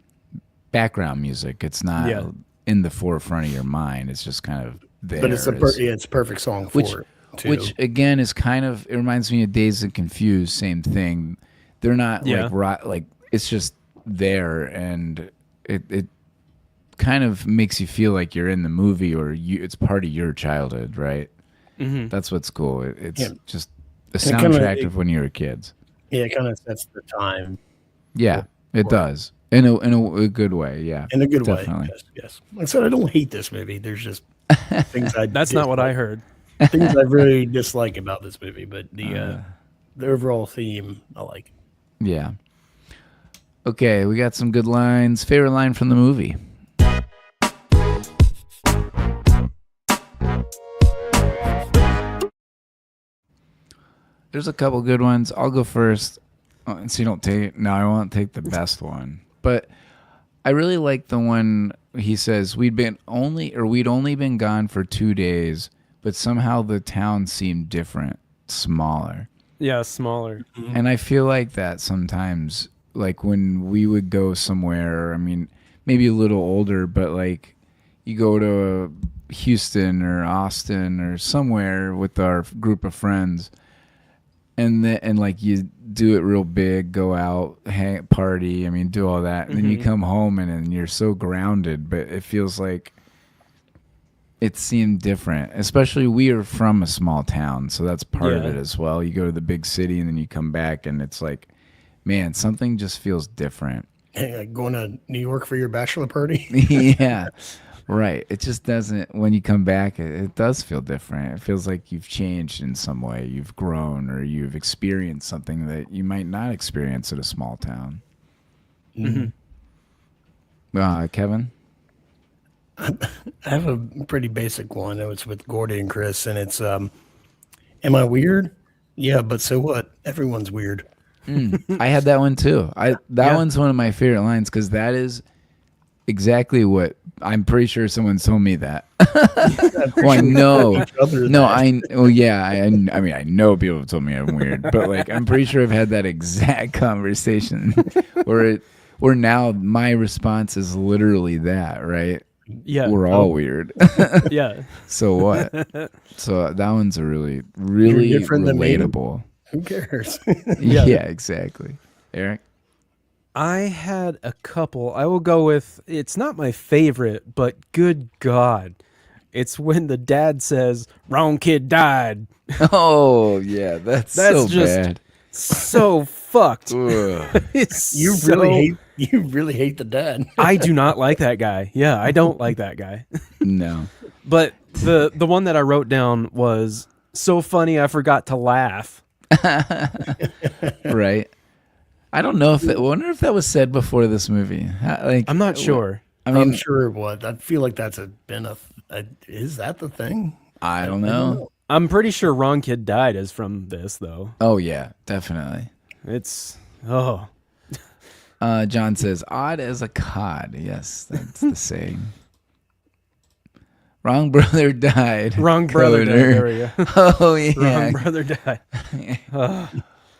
background music. It's not Yeah. in the forefront of your mind. It's just kind of there. But it's as- it's a perfect song for which it. Too. which again is kind of, it reminds me of Dazed and Confused. Same thing. They're not Yeah. like it's just there, and it kind of makes you feel like you're in the movie, or it's part of your childhood, right? Mhm. That's what's cool. It's Yeah. just a it kinda- soundtrack of when you were kids. Yeah, it kind of sets the time Yeah, it does in a good way. Yeah, in a good definitely. way. Yes. Like I said, I don't hate this movie. There's just things I That's not what I dislike. heard. Things I really dislike about this movie, but the overall theme I like. Yeah. Okay, we got some good lines. Favorite line from the movie? There's a couple good ones. I'll go first. Oh, so you don't take it. No, I won't take the best one. But I really like the one he says we'd only been gone for 2 days, but somehow the town seemed different, smaller. Yeah, smaller. And I feel like that sometimes, like when we would go somewhere, I mean, maybe a little older, but like you go to Houston or Austin or somewhere with our group of friends, and like you do it real big, go out, hang, party, I mean, do all that, and then you come home and you're so grounded, but it feels like it seemed different. Especially we are from a small town, so that's part of Yeah. it as well. You go to the big city and then you come back and it's like, man, something just feels different. Hey, like going to New York for your bachelor party. Yeah. Right. It just doesn't, when you come back, it does feel different. It feels like you've changed in some way. You've grown or you've experienced something that you might not experience at a small town. Kevin? I have a pretty basic one. It's with Gordy and Chris, and it's am I weird? Yeah, but so what? Everyone's weird. I had that one too. That one's one of my favorite lines because that is exactly what I'm pretty sure someone told me that. Well, I know. No, I mean, I know people have told me I'm weird, but like, I'm pretty sure I've had that exact conversation where now my response is literally that, right? Yeah. We're all weird. Yeah. So what? So that one's a really different than me. relatable. Who cares? Yeah, exactly. Eric? I had a couple. I will go with, it's not my favorite, but good God. It's when the dad says, "Wrong kid died." Oh, yeah, that's so just bad. so fucked. Ugh. It's You really hate the dad. I do not like that guy. Yeah, I don't like that guy. No. But the one that I wrote down was so funny I forgot to laugh. Right. I don't know if I wonder if that was said before this movie. I'm not sure. I mean, I'm sure it was. I feel like that's is that the thing? I don't know. I'm pretty sure Wrong Kid Died is from this though. Oh yeah, definitely. It's John says, "Odd as a cod." Yes, that's the saying. Wrong brother died. Wrong brother died. There we go. Oh yeah. Wrong brother died.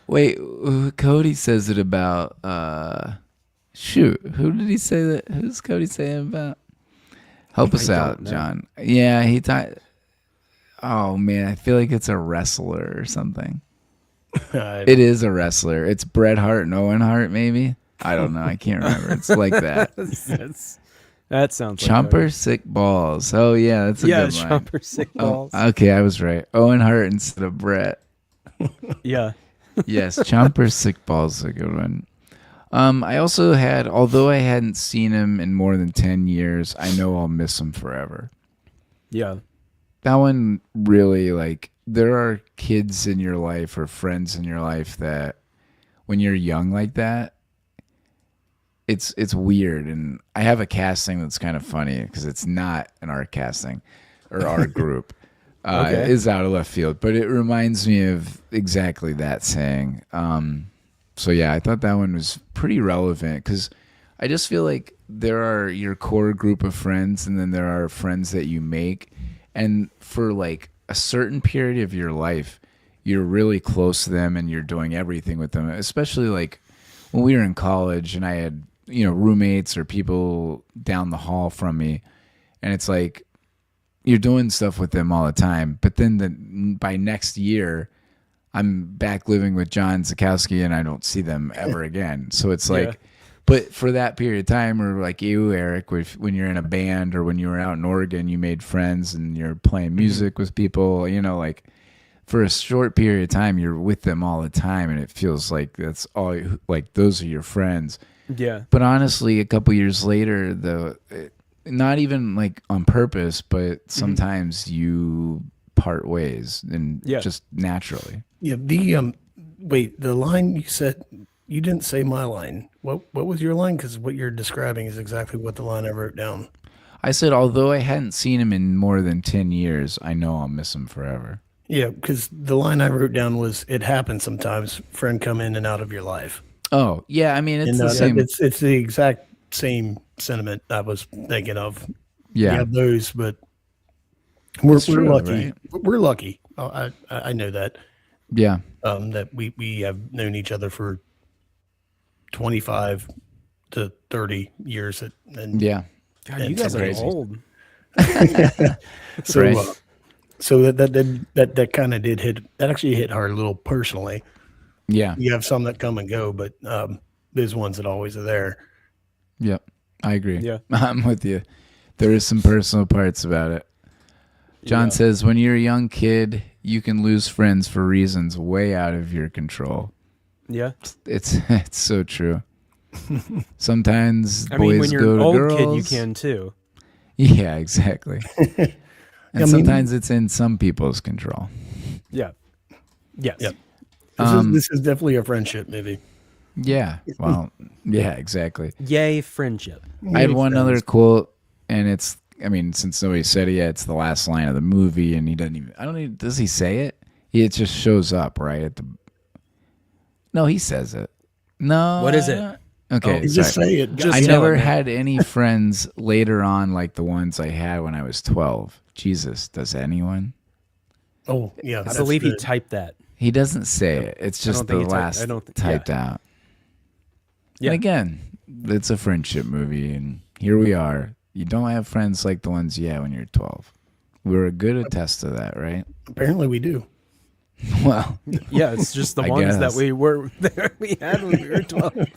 Wait, Cody says it about. Shoot, who did he say that? Who's Cody saying about? Help us out, John. Yeah, he died. Oh man, I feel like it's a wrestler or something. It is a wrestler. It's Bret Hart and Owen Hart, maybe. I don't know. I can't remember. It's like that. That sounds like Chomper sick balls. Oh yeah, that's a good line. Chomper sick balls. Oh, okay, I was right. Owen Hart instead of Bret. Yeah. Yes, Chomper sick balls is a good one. I also had, although I hadn't seen him in more than 10 years, I know I'll miss him forever. Yeah. That one really, like, there are kids in your life or friends in your life that when you're young like that, it's weird. And I have a casting that's kind of funny because it's not an art casting or art group. It is out of left field, but it reminds me of exactly that saying. So yeah, I thought that one was pretty relevant because I just feel like there are your core group of friends and then there are friends that you make. And for like a certain period of your life, you're really close to them and you're doing everything with them, especially like when we were in college and I had, roommates or people down the hall from me. And it's like, you're doing stuff with them all the time. But then by next year, I'm back living with John Zakowski and I don't see them ever again. So it's like, but for that period of time, or like you, Eric, when you're in a band or when you were out in Oregon, you made friends and you're playing music with people, like for a short period of time, you're with them all the time. And it feels like that's all, like those are your friends. Yeah. But honestly, a couple years later, not even like on purpose, but sometimes you part ways and just naturally. Yeah. The line you said, you didn't say my line. What was your line? Because what you're describing is exactly what the line I wrote down. I said, although I hadn't seen him in more than 10 years, I know I'll miss him forever. Yeah, because the line I wrote down was, "It happens sometimes. Friend come in and out of your life." Oh yeah, I mean it's the same. It's the exact same sentiment I was thinking of. Yeah, you have those, but we're lucky. Right? We're lucky. I know that. Yeah. That we have known each other for 25 to 30 years. And yeah. God, you guys are old. So, right. So that kind of did hit. That actually hit hard a little personally. Yeah. You have some that come and go, but there's ones that always are there. Yep. I agree. Yeah. I'm with you. There is some personal parts about it. John says, when you're a young kid, you can lose friends for reasons way out of your control. Yeah. It's so true. Sometimes I mean, when boys you're go an to old girls. kid, you can too. Yeah, exactly. And sometimes it's in some people's control. Yeah. Yes. Yep. This is definitely a friendship movie. Yeah. Well, yeah, exactly. Yay, friendship. I had one other quote, and it's, I mean, since nobody said it yet, it's the last line of the movie, and he doesn't even, I don't even, does he say it? It just shows up right at the, no, he says it. No. What is it? Okay. You just say it. Just I tell never it, man. had any friends later on like the ones I had when I was 12. Jesus, does anyone? Oh, yeah. I believe he typed that. He doesn't say it. It's just the think he typed- last I don't think- typed out. Yeah. And again, it's a friendship movie, and here we are. You don't have friends like the ones you had when you're 12. We're a good attest to that, right? Apparently we do. Well, Yeah, it's just the I ones guess. that we had when we were 12. At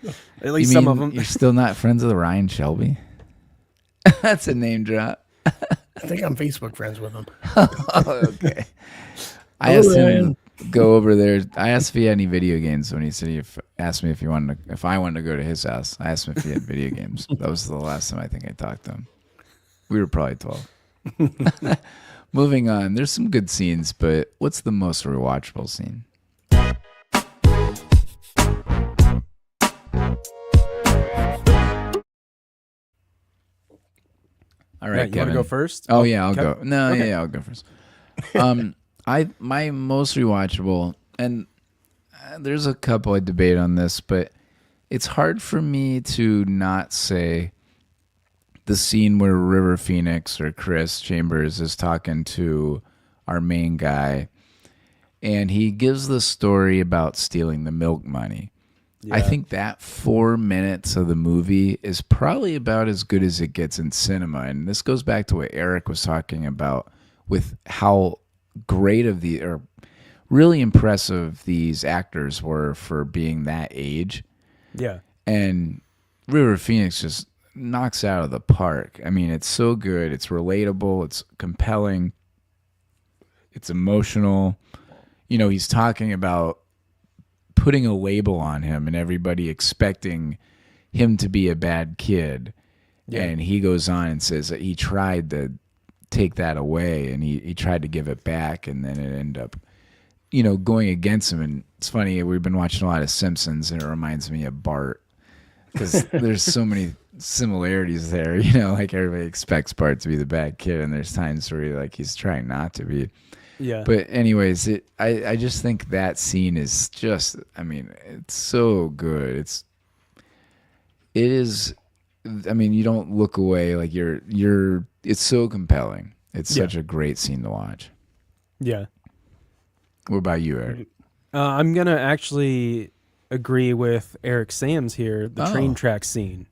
you least mean some of them. you're still not friends with Ryan Shelby? That's a name drop. I think I'm Facebook friends with them. Oh, okay. I asked him to go over there. I asked if he had any video games when he said he asked me if I wanted to go to his house. I asked him if he had video games. That was the last time I think I talked to him. We were probably 12. Moving on. There's some good scenes, but what's the most rewatchable scene? All right, Yeah, you want Kevin. to go first? Oh yeah, I'll Kevin? go. No, Okay. yeah, I'll go first. My most rewatchable, and there's a couple I debate on this, but it's hard for me to not say the scene where River Phoenix or Chris Chambers is talking to our main guy, and he gives the story about stealing the milk money. I think that 4 minutes of the movie is probably about as good as it gets in cinema. And this goes back to what Eric was talking about with how great or really impressive these actors were for being that age. Yeah. And River Phoenix just knocks out of the park. I mean, it's so good. It's relatable. It's compelling. It's emotional. You know, he's talking about putting a label on him and everybody expecting him to be a bad kid. Yeah. And he goes on and says that he tried to take that away and he tried to give it back, and then it ended up, you know, going against him. And it's funny, we've been watching a lot of Simpsons, and it reminds me of Bart because there's so many similarities there. You know, like everybody expects Bart to be the bad kid, and there's times where he's trying not to be. Yeah. But anyways, I just think that scene is just, I mean, it's so good. It is, I mean, you don't look away. Like it's so compelling. It's such a great scene to watch. Yeah. What about you, Eric? I'm going to actually agree with Eric Sams here. The train track scene.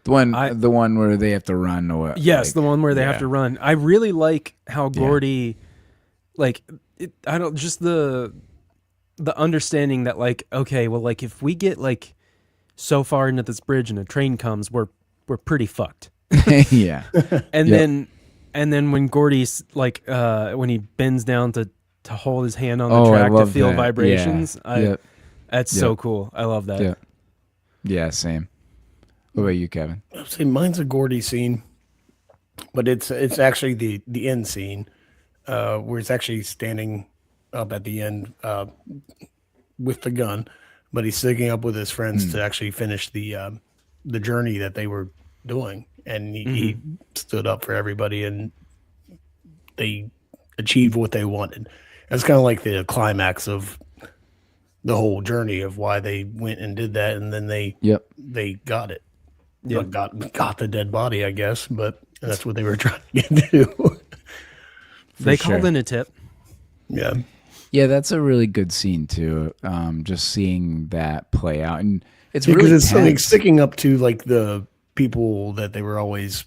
The one where they have to run away. Yes. The one where they have to run. I really like how Gordy, just the understanding that okay, well, if we get so far into this bridge and a train comes, we're pretty fucked. Yeah. And then when Gordy's when he bends down to hold his hand on the track to feel that. vibrations, Yeah. That's so cool. I love that. Yeah. Yeah, same. What about you, Kevin? I'd say mine's a Gordy scene, but it's actually the end scene. Where he's actually standing up at the end with the gun, but he's sticking up with his friends to actually finish the journey that they were doing, and he stood up for everybody, and they achieved what they wanted. That's kind of like the climax of the whole journey of why they went and did that, and then they got it. Yeah. Got the dead body, I guess, but that's what they were trying to get to. They called in a tip. Yeah. Yeah, that's a really good scene too. Just seeing that play out, and it's because really it's something tense. sticking up to the people that they were always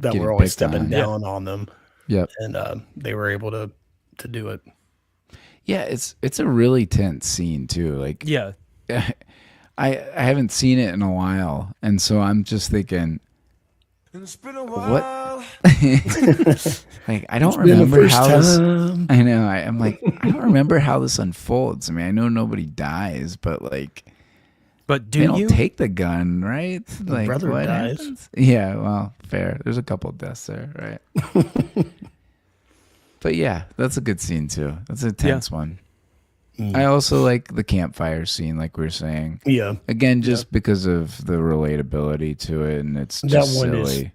Getting always picked stepping on. down on them. Yep. And they were able to do it. Yeah, it's a really tense scene too. Yeah. I haven't seen it in a while, and so I'm just thinking, It's been a while Like, I don't Been the remember first how this. time. I know. I'm like, I don't remember how this unfolds. I mean, I know nobody dies, but like, But they do don't you? take the gun, right? Like, brother what dies. happens? Yeah, well, fair. There's a couple of deaths there, right? But yeah, that's a good scene too. That's a tense one. I also like the campfire scene, like we were saying. Yeah. Again, just because of the relatability to it, and it's That just one is- silly.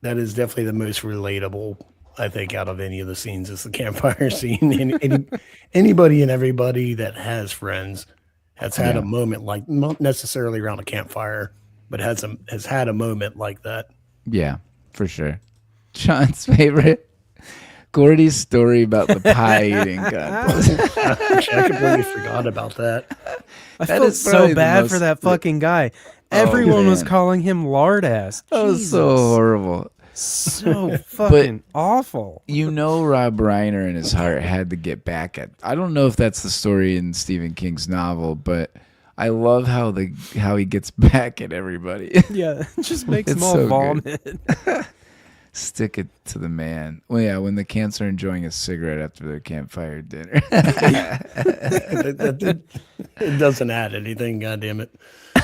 That is definitely the most relatable, I think, out of any of the scenes is the campfire scene. Anybody and everybody that has friends has had Yeah. a moment like, not necessarily around a campfire, but has had a moment like that. Yeah, for sure. Sean's favorite, Gordy's story about the pie eating contest. I completely forgot about that. I That felt is probably so the bad most- for that fucking guy. Everyone was man. calling him lard ass. That was so horrible. So fucking awful. You know, Rob Reiner in his heart had to get back at. I don't know if that's the story in Stephen King's novel, but I love how he gets back at everybody. Yeah, it just makes It's them all so vomit. Stick it to the man. Well, yeah, when the cats are enjoying a cigarette after their campfire dinner. It doesn't add anything, goddammit.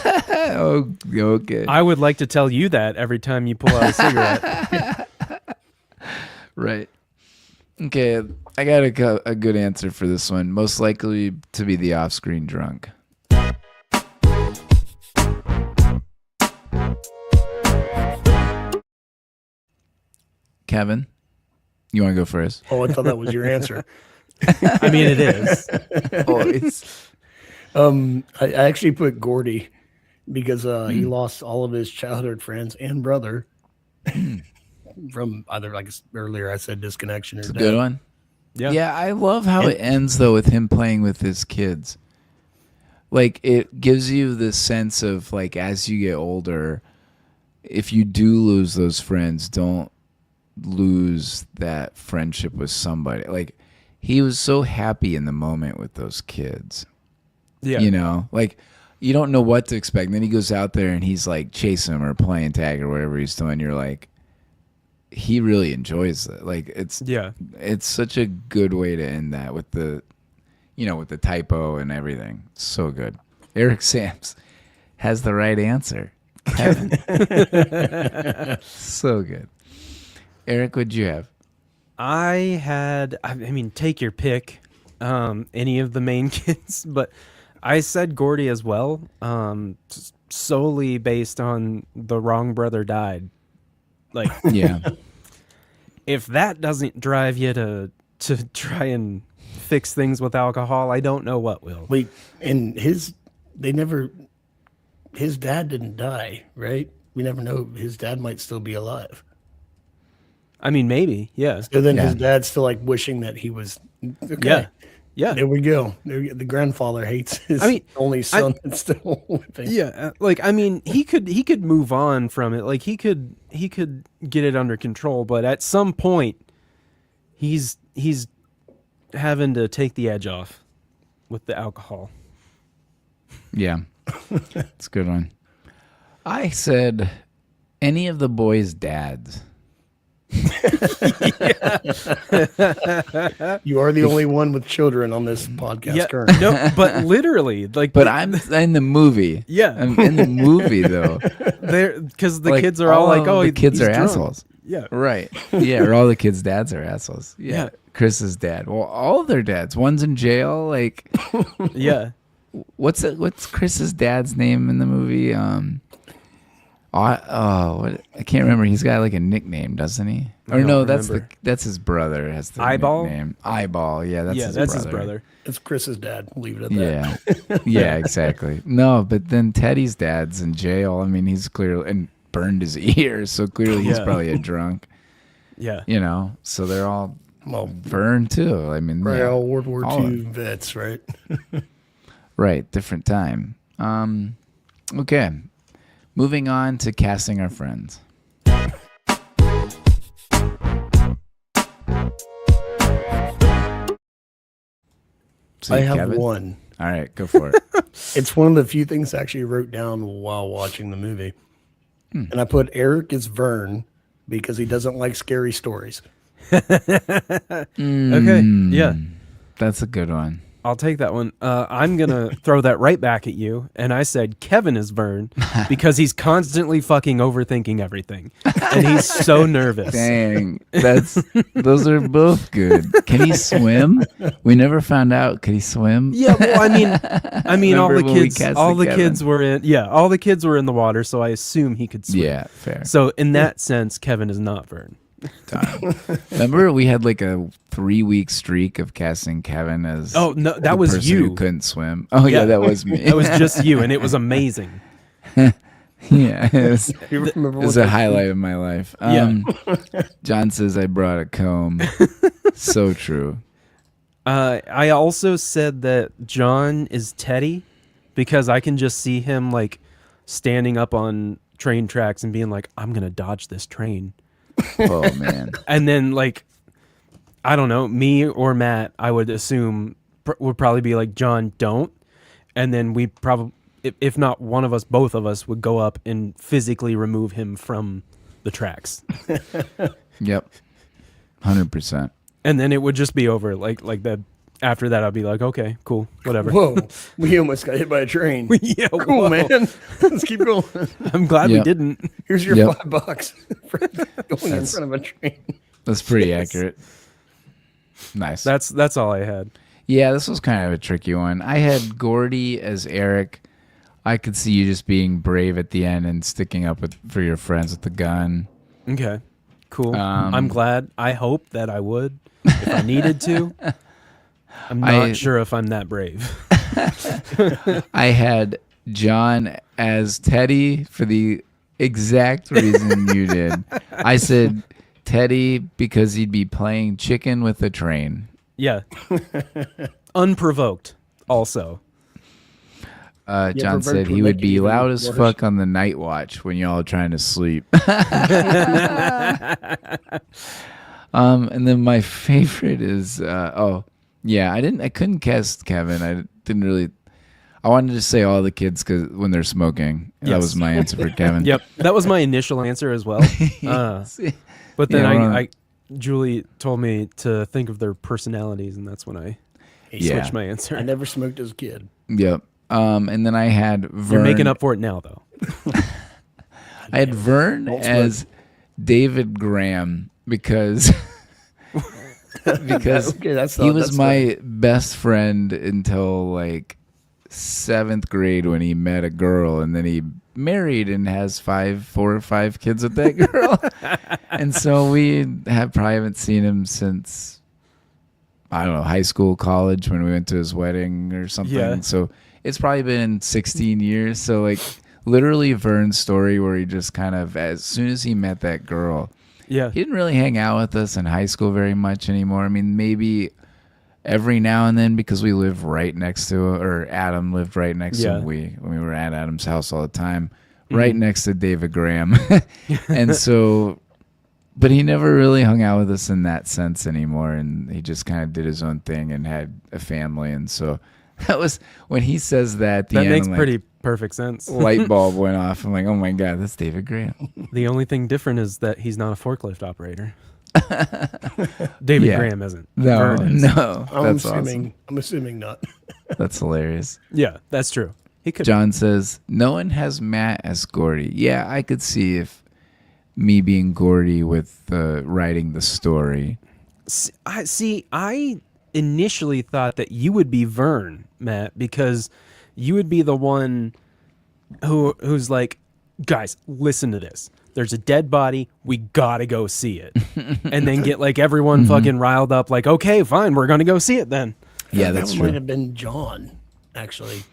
Oh, okay. I would like to tell you that every time you pull out a cigarette. Right. Okay, I got a good answer for this one. Most likely to be the off-screen drunk. Kevin, you want to go first? Oh, I thought that was your answer. I mean, it is. Oh, it's I actually put Gordy because he lost all of his childhood friends and brother from either, like earlier I said, disconnection or a death. good one. Yeah. Yeah, I love how it ends though with him playing with his kids. Like, it gives you this sense of, like, as you get older, if you do lose those friends, don't lose that friendship with somebody. Like, he was so happy in the moment with those kids. Yeah. You know, like, you don't know what to expect. And then he goes out there and he's like chasing them or playing tag or whatever he's doing. You're like, he really enjoys it. Like, it's such a good way to end that with the, you know, with the typo and everything. So good. Eric Sams has the right answer. Kevin. So good. Eric, what'd you have? I mean, take your pick, any of the main kids, but I said Gordy as well, solely based on the wrong brother died. Like, Yeah. if that doesn't drive you to try and fix things with alcohol, I don't know what will. Wait, and his dad didn't die, right? We never know. His dad might still be alive. I mean, maybe, yeah. So then Yeah. his dad's still like wishing that he was okay. Yeah. Yeah. There we go. The grandfather hates his only son that's still living. Yeah, like, I mean, he could move on from it. Like, he could get it under control, but at some point he's having to take the edge off with the alcohol. Yeah. It's a good one. I said any of the boys' dads. You are the only one with children on this podcast Yeah, currently. no, but literally, like, But I'm in the movie. Yeah. I'm in the movie, though. there, because the Like, kids are all like, of "Oh, the kids he's are drunk." assholes. Yeah, Right. Yeah, or all the kids' dads are assholes. Yeah. Yeah. Chris's dad. Well, all of their dads. One's in jail. Like, yeah. what's Chris's dad's name in the movie? What, I can't remember. He's got like a nickname, doesn't he? Or don't no, remember. that's his brother. Has the Eyeball? nickname. Eyeball. Yeah, that's His brother. It's Chris's dad. Leave it at that. Yeah. Yeah, exactly. No, but then Teddy's dad's in jail. I mean, he's clearly and burned his ears, so clearly he's Yeah. probably a drunk. Yeah, You know, so they're all Well, burned too. I mean, right, yeah. all World War All II vets, right? Right, different time. Okay, moving on to casting our friends. So, I have Kevin? one. All right, go for it. It's one of the few things I actually wrote down while watching the movie. And I put Eric as Vern because he doesn't like scary stories. Okay, yeah. That's a good one. I'll take that one. I'm going to throw that right back at you. And I said Kevin is Vern because he's constantly fucking overthinking everything. And he's so nervous. Dang, those are both good. Can he swim? We never found out. Could he swim? Yeah, well, I mean, all Remember the when we kids, cast all the Kevin? kids were in, all the kids were in the water, so I assume he could swim. Yeah, fair. So in that sense, Kevin is not Vern. Remember we had like a 3-week streak of casting Kevin as Oh no, that the was person you. who couldn't swim. Oh yeah, that was me. That was just you, and it was amazing. Yeah, it You remember was what a highlight of my life. John says I brought a comb. So true. I also said that John is Teddy because I can just see him like standing up on train tracks and being like, "I'm gonna dodge this train." Oh man. And then like, I don't know, me or Matt, I would assume would probably be like, John, don't. And then we probably, if not one of us, both of us would go up and physically remove him from the tracks. Yep. 100%. And then it would just be over. Like that. After that, I'd be like, okay, cool, whatever. Whoa, we almost got hit by a train. Yeah, Cool, whoa. man. Let's keep going. I'm glad we Yep. didn't. Here's your Yep. $5 for going in front of a train. That's pretty accurate. Nice. That's all I had. Yeah, this was kind of a tricky one. I had Gordy as Eric. I could see you just being brave at the end and sticking up for your friends with the gun. Okay, cool. Um, I'm glad. I hope that I would if I needed to. I'm not sure if I'm that brave. I had John as Teddy for the exact reason you did. I said Teddy because he'd be playing chicken with a train. Yeah. Unprovoked, also. John for said Bert he to would make be even loud as worse. fuck on the night watch when y'all are trying to sleep. And then my favorite is I couldn't cast Kevin. I wanted to say all the kids because when they're smoking. That Yes. was my answer for Kevin. Yep, that was my initial answer as well. But then Yeah, Julie told me to think of their personalities, and that's when I switched my answer. I never smoked as a kid. Yep. And then I had Vern. You're making up for it now, though. I had Vern Don't as David Graham because Okay, that's he was my best friend until like 7th grade when he met a girl, and then he married and has 4 or 5 kids with that girl. And so we probably haven't seen him since, I don't know, high school, college, when we went to his wedding or something. Yeah. So it's probably been 16 years. So like literally Vern's story where he just kind of, as soon as he met that girl, Yeah. he didn't really hang out with us in high school very much anymore. I mean, maybe every now and then because we live right next to, or Adam lived right next to him. When we were at Adam's house all the time, right next to David Graham. And so, but he never really hung out with us in that sense anymore. And he just kind of did his own thing and had a family. And so that was when he says that at the That end, makes I'm like, pretty perfect sense. light bulb went off. I'm like, oh my God, that's David Graham. The only thing different is that he's not a forklift operator. David Yeah. Graham isn't. No, Vern is. no. I'm That's awesome. assuming not. That's hilarious. Yeah, that's true. He could. John says, no one has Matt as Gordy. Yeah, I could see if me being Gordy with writing the story. I initially thought that you would be Vern, Matt, because you would be the one who's like, guys, listen to this. There's a dead body. We gotta go see it, and then get like everyone fucking riled up. Like, okay, fine, we're gonna go see it then. Yeah, that that's might true. have been John, actually.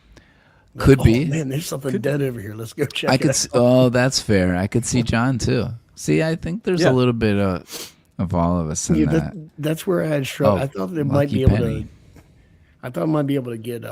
Could Oh, be. Man, there's something dead over here. Let's go check I it could. out. Oh, that's fair. I could see John too. See, I think there's Yeah. a little bit of all of us in Yeah, that. that's where I had struggle. Oh, I thought it might lucky be able penny. to. I thought I might be able to get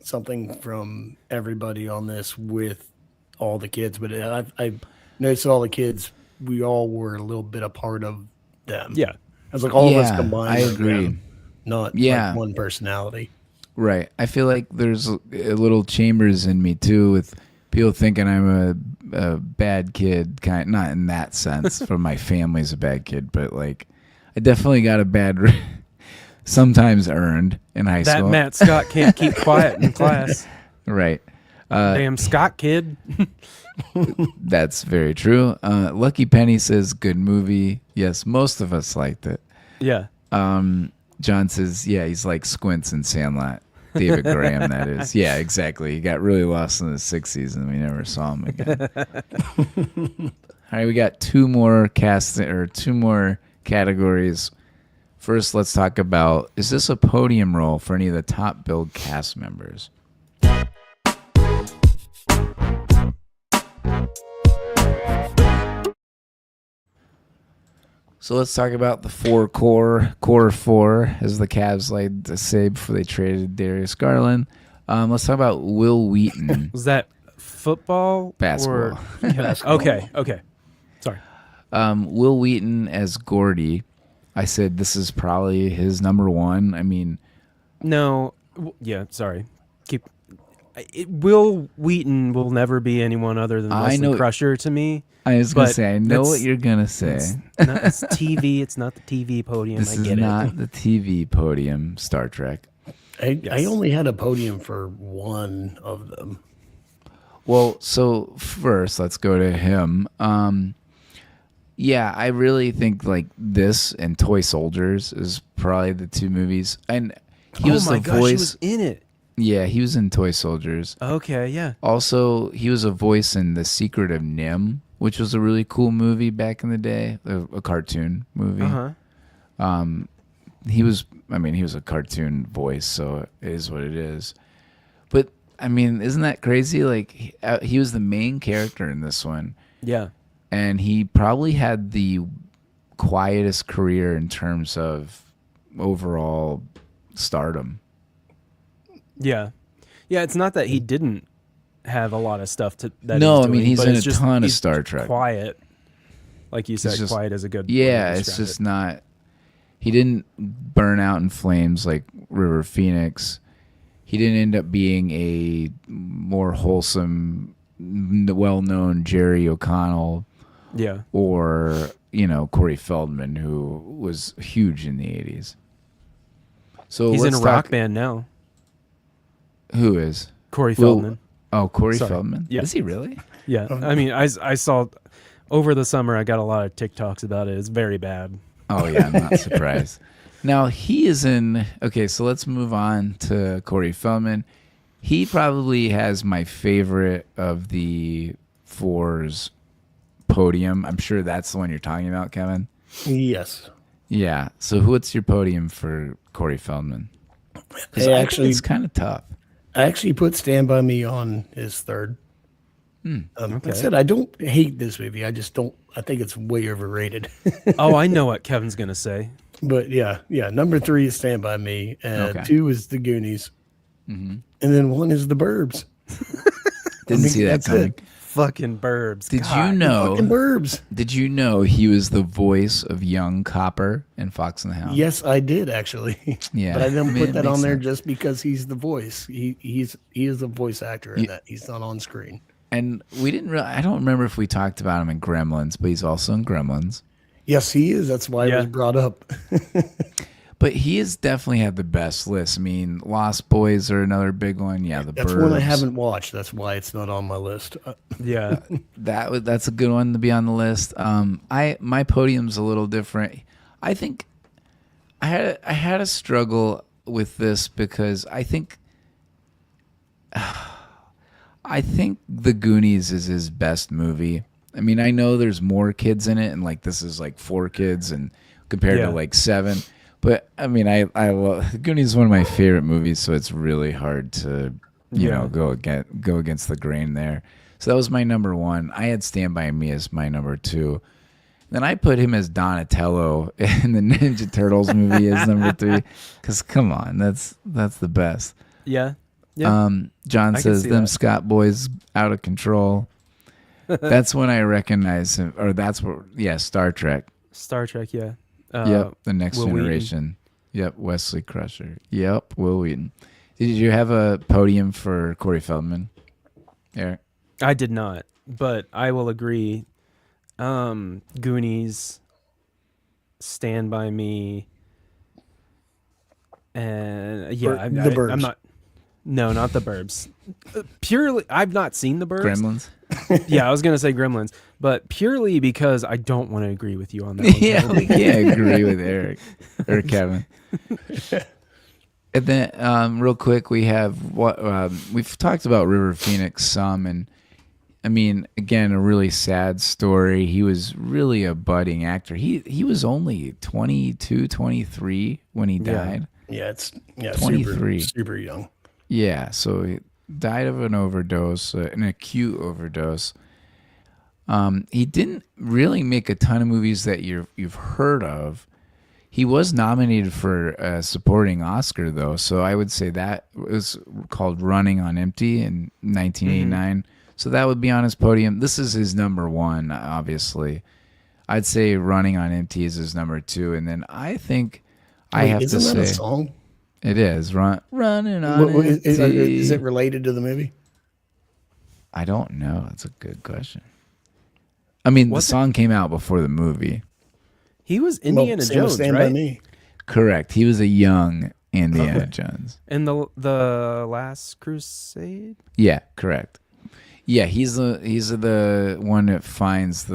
something from everybody on this with all the kids, but I noticed all the kids. We all were a little bit a part of them. Yeah, I was like all of us Yeah, combined. I were agree. them, not Yeah. like one personality. Right. I feel like there's a little chambers in me too with people thinking I'm a bad kid, not in that sense. From my family's a bad kid, but like I definitely got a bad. Sometimes earned in high That school. Matt Scott can't keep quiet in class. Right. Damn Scott kid. That's very true. Lucky Penny says good movie. Yes, most of us liked it. Yeah. John says, yeah, he's like Squints in Sandlot. David Graham, that is. Yeah, exactly. He got really lost in the 60s and we never saw him again. All right, we got two more categories. First, let's talk about, is this a podium role for any of the top billed cast members? So let's talk about the core four, as the Cavs like to say before they traded Darius Garland. Let's talk about Will Wheaton. Was that football? Basketball. Or... Basketball. Okay. Sorry. Will Wheaton as Gordy. I said this is probably his number one. I mean, No. Yeah, sorry. Will Wheaton will never be anyone other than I Wesley know- Crusher to me. I was going to But say, I know that's- what you're going to say. It's TV. It's not the TV podium. This I is get not it. the TV podium, Star Trek. I only had a podium for one of them. Well, so first, let's go to him. Yeah, I really think like this and Toy Soldiers is probably the two movies. And he was the gosh, voice. he was in it. Yeah, he was in Toy Soldiers. Okay, yeah. Also, he was a voice in The Secret of Nim, which was a really cool movie back in the day, a cartoon movie. Uh-huh. He was a cartoon voice, so it is what it is. But I mean, isn't that crazy? Like he was the main character in this one, Yeah. and he probably had the quietest career in terms of overall stardom. Yeah. Yeah, it's not that he didn't have a lot of stuff that No, he's I mean, doing, he's but in it's a just, ton of he's Star Trek. Quiet. Like you said, just- quiet is a good way Yeah, to it's describe just it. not. He didn't burn out in flames like River Phoenix. He didn't end up being a more wholesome, well-known Jerry O'Connell Yeah. or Corey Feldman, who was huge in the 80s. So He's in a let's rock talk- band now. Who is? Corey Will- Feldman. Oh, Corey Sorry. Feldman. Yeah. Is he really? Yeah. I mean, I saw over the summer I got a lot of TikToks about it. It's very bad. Oh yeah, I'm not surprised. Now he is in. Okay, so let's move on to Corey Feldman. He probably has my favorite of the fours podium. I'm sure that's the one you're talking about, Kevin. Yes. Yeah. So what's your podium for Corey Feldman? 'Cause Hey, I actually- think it's kind of tough. I actually put Stand By Me on his third. Like I said, I don't hate this movie. I just don't. I think it's way overrated. Oh, I know what Kevin's going to say. But yeah. Number 3 is Stand By Me. Okay. 2 is The Goonies. And then 1 is The Burbs. Didn't see that that's coming. it. Fucking burbs. Did God. you know? Fucking Burbs. Did you know he was the voice of young Copper in Fox and the Hound? Yes, I did actually. Yeah. But I didn't I mean, put it that on makes there sense. just because he's the voice. He is a voice actor in that. He's not on screen. And we didn't really, I don't remember if we talked about him in Gremlins, but he's also in Gremlins. Yes, he is. That's why it Yeah. was brought up. But he has definitely had the best list. I mean, Lost Boys are another big one. Yeah, the That's Burbs. one I haven't watched. That's why it's not on my list. Yeah. That's a good one to be on the list. My podium's a little different. I think I had a struggle with this because I think The Goonies is his best movie. I mean, I know there's more kids in it, and like this is like 4 kids, and compared Yeah. to like 7. But I mean, I love Goonies is one of my favorite movies, so it's really hard to Yeah. go against the grain there. So that was my number 1. I had Stand By Me as my number 2. Then I put him as Donatello in the Ninja Turtles movie as number 3. Because come on, that's the best. Yeah. Yeah. John I can says see them that. Scott boys out of control. That's when I recognize him, or that's where Star Trek. Star Trek, yeah. Yep, The Next Will Wheaton. Generation. Yep, Wesley Crusher. Yep, Will Wheaton. Did you have a podium for Corey Feldman? Eric? I did not. but I will agree. Goonies, Stand By Me, and yeah, The Burbs. I'm not. No, not the Burbs. Purely, I've not seen the Burbs. Gremlins. Yeah, I was gonna say Gremlins, but purely because I don't want to agree with you on that. One, Yeah, Kevin. we can't agree with Eric or Kevin. And then, real quick, we have what we've talked about River Phoenix some, and I mean, again, a really sad story. He was really a budding actor. He was only 22, 23 when he died. Yeah, it's 23. super young. Yeah, so he died of an overdose, an acute overdose. He didn't really make a ton of movies that you've heard of. He was nominated for a supporting Oscar, though, so I would say that was called Running on Empty in 1989. So that would be on his podium. This is his number one, obviously. I'd say Running on Empty is his number two, and then I think I have to Isn't that a say song? it is Running on Empty. Is it related to the movie? I don't know. That's a good question. I mean, the song came out before the movie. He was Indiana Same with Jones, Stand By right? Me. Correct. He was a young Indiana Jones. And the Last Crusade. Yeah, correct. Yeah, he's the one that finds